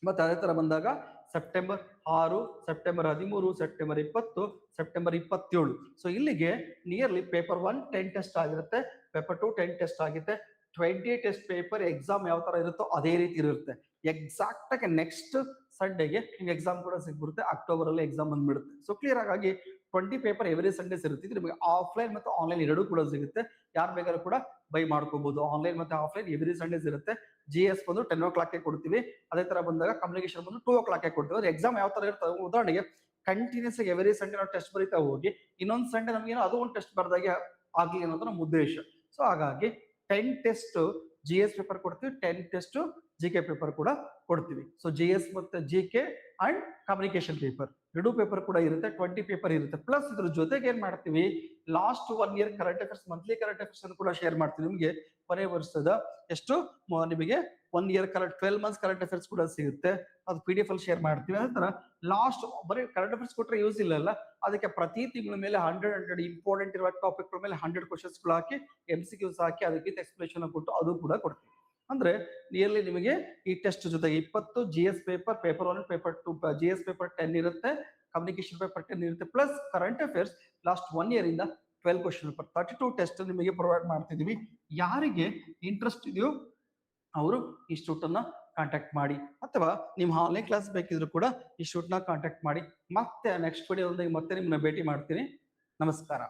ಮತ್ತೆ ಅದೇ ತರ ಬಂದಾಗ September 6, September 13, September 20, September 27. So ಇಲ್ಲಿಗೆ ನಿಯರ್ಲಿ ಪೇಪರ್ 1 10 ಟೆಸ್ಟ್ ಆಗಿರುತ್ತೆ, ಪೇಪರ್ 2 10 ಟೆಸ್ಟ್ ಆಗುತ್ತೆ. 20 ಟೆಸ್ಟ್ ಪೇಪರ್ ಎಕ್ಸಾಮ್ ಯಾವ ತರ ಇರುತ್ತೋ ಅದೇ ರೀತಿ ಇರುತ್ತೆ. ಎಕ್ಸಾಕ್ಟ್ ಆಗಿ ನೆಕ್ಸ್ಟ್ ಸಂಡೇಗೆ ನಿಮ್ಗೆ ಎಕ್ಸಾಮ್ ಕೂಡ ಸಿಗ್ಬಿಡುತ್ತೆ. ಅಕ್ಟೋಬರ್ ಅಲ್ಲಿ ಎಕ್ಸಾಮ್ ಬಂದ್ಬಿಡುತ್ತೆ. ಸೊ ಕ್ಲಿಯರ್ ಆಗಿ 20 ಪೇಪರ್ ಎವ್ರಿ ಸಂಡೇಸ್ ಇರುತ್ತೆ. ನಿಮಗೆ ಆಫ್ಲೈನ್ ಮತ್ತು ಆನ್ಲೈನ್ ಎರಡೂ ಕೂಡ ಸಿಗುತ್ತೆ. ಯಾರು ಬೇಕಾದ್ರೂ ಕೂಡ ಬೈ ಮಾಡ್ಕೋಬಹುದು. ಆನ್ಲೈನ್ ಮತ್ತೆ ಆಫ್ಲೈನ್ ಎವ್ರಿ ಸಂಡೇಸ್ ಇರುತ್ತೆ. GS ಬಂದು 10 o'clock ಕೊಡ್ತೀವಿ. ಅದೇ ತರ ಬಂದಾಗ ಕಮ್ಯುನಿಕೇಶನ್ ಬಂದು 2 o'clock ಕೊಡ್ತೀವಿ. ಎಕ್ಸಾಮ್ ಯಾವ ತರ ಇರ್ತದೆ, ಉದಾಹರಣೆಗೆ ಕಂಟಿನ್ಯೂಸ್ ಆಗಿ ಎವ್ರಿ ಸಂಡೇ ನಾವು ಟೆಸ್ಟ್ ಬರೀತಾ ಹೋಗಿ ಇನ್ನೊಂದು ಸಂಡೇ ನಮ್ಗೆ ಅದು ಒಂದು ಟೆಸ್ಟ್ ಬರ್ದಾಗೆ ಆಗ್ಲಿ ಅನ್ನೋದು ನಮ್ಮ ಉದ್ದೇಶ. ಸೊ ಹಾಗಾಗಿ 10 ಟೆಸ್ಟ್ GS ಪೇಪರ್ ಕೊಡ್ತೀವಿ, 10 ಟೆಸ್ಟ್ GK ಪೇಪರ್ ಕೂಡ ಕೊಡ್ತೀವಿ. ಸೊ GS ಮತ್ತೆ GK ಅಂಡ್ ಕಮ್ಯುನಿಕೇಶನ್ ಪೇಪರ್ ಎರಡು ಪೇಪರ್ ಕೂಡ ಇರುತ್ತೆ. 20 ಪೇಪರ್ ಇರುತ್ತೆ. ಪ್ಲಸ್ ಇದ್ರ ಜೊತೆಗೆ ಏನ್ ಮಾಡ್ತೀವಿ, last 1 year current affairs, monthly current affairs ಅನ್ನು ಕೂಡ ಶೇರ್ ಮಾಡ್ತೀವಿ. ನಿಮಗೆ ಕೊನೆ ವರ್ಷದ ಎಷ್ಟು ನಿಮಗೆ 1 year 12 months ಕರೆಂಟ್ ಅಫೇರ್ಸ್ ಕೂಡ ಸಿಗುತ್ತೆ. ಅದು PDF ಅಲ್ಲಿ ಶೇರ್ ಮಾಡ್ತೀವಿ. ಅದೇ ತರ ಲಾಸ್ಟ್ ಬರೀ ಕರೆಂಟ್ ಅಫೇರ್ಸ್ ಕೊಟ್ಟರೆ ಯೂಸ್ ಇಲ್ಲ. ಅದಕ್ಕೆ ಪ್ರತಿ ತಿಂಗಳ ಮೇಲೆ 100 ಇಂಪಾರ್ಟೆಂಟ್ ಇರುವ ಟಾಪಿಕ್ ಮೇಲೆ 100 ಕ್ವಶನ್ಸ್ ಹಾಕಿ MCQs ಹಾಕಿ ಅದಕ್ಕೆ ಎಕ್ಸ್ಪ್ಲೇಷನ್ ಕೊಟ್ಟು ಅದು ಕೂಡ ಕೊಡ್ತೀವಿ. ಅಂದ್ರೆ ನಿಯರ್ಲಿ ನಿಮಗೆ ಈ ಟೆಸ್ಟ್ ಜೊತೆಗೆ 20 GS paper, paper 1 paper 2, GS paper 10 ಇರುತ್ತೆ, ಕಮ್ಯುನಿಕೇಶನ್ ಪೇಪರ್ 10 ಇರುತ್ತೆ. Plus current affairs last 1 year ಇಂದ 12 ಕ್ವಶನ್ ಪೇಪರ್ 32 ಟೆಸ್ಟ್ ನಿಮಗೆ ಪ್ರೊವೈಡ್ ಮಾಡ್ತಿದೀವಿ. ಯಾರಿಗೆ ಇಂಟ್ರೆಸ್ಟ್ ಇದೆಯೋ ಅವರು ಇನ್ಸ್ಟಿಟ್ಯೂಟ್ ಅನ್ನ ಕಾಂಟ್ಯಾಕ್ಟ್ ಮಾಡಿ, ಅಥವಾ ನಿಮ್ ಆನ್ಲೈನ್ ಕ್ಲಾಸ್ ಬೇಕಿದ್ರು ಕೂಡ ಇನ್ಸ್ಟಿಟ್ಯೂಟ್ ನ ಕಾಂಟ್ಯಾಕ್ಟ್ ಮಾಡಿ. ಮತ್ತೆ ನೆಕ್ಸ್ಟ್ ವಿಡಿಯೋದಲ್ಲಿ ಮತ್ತೆ ನಿಮ್ಮನ್ನ ಭೇಟಿ ಮಾಡ್ತೀನಿ. ನಮಸ್ಕಾರ.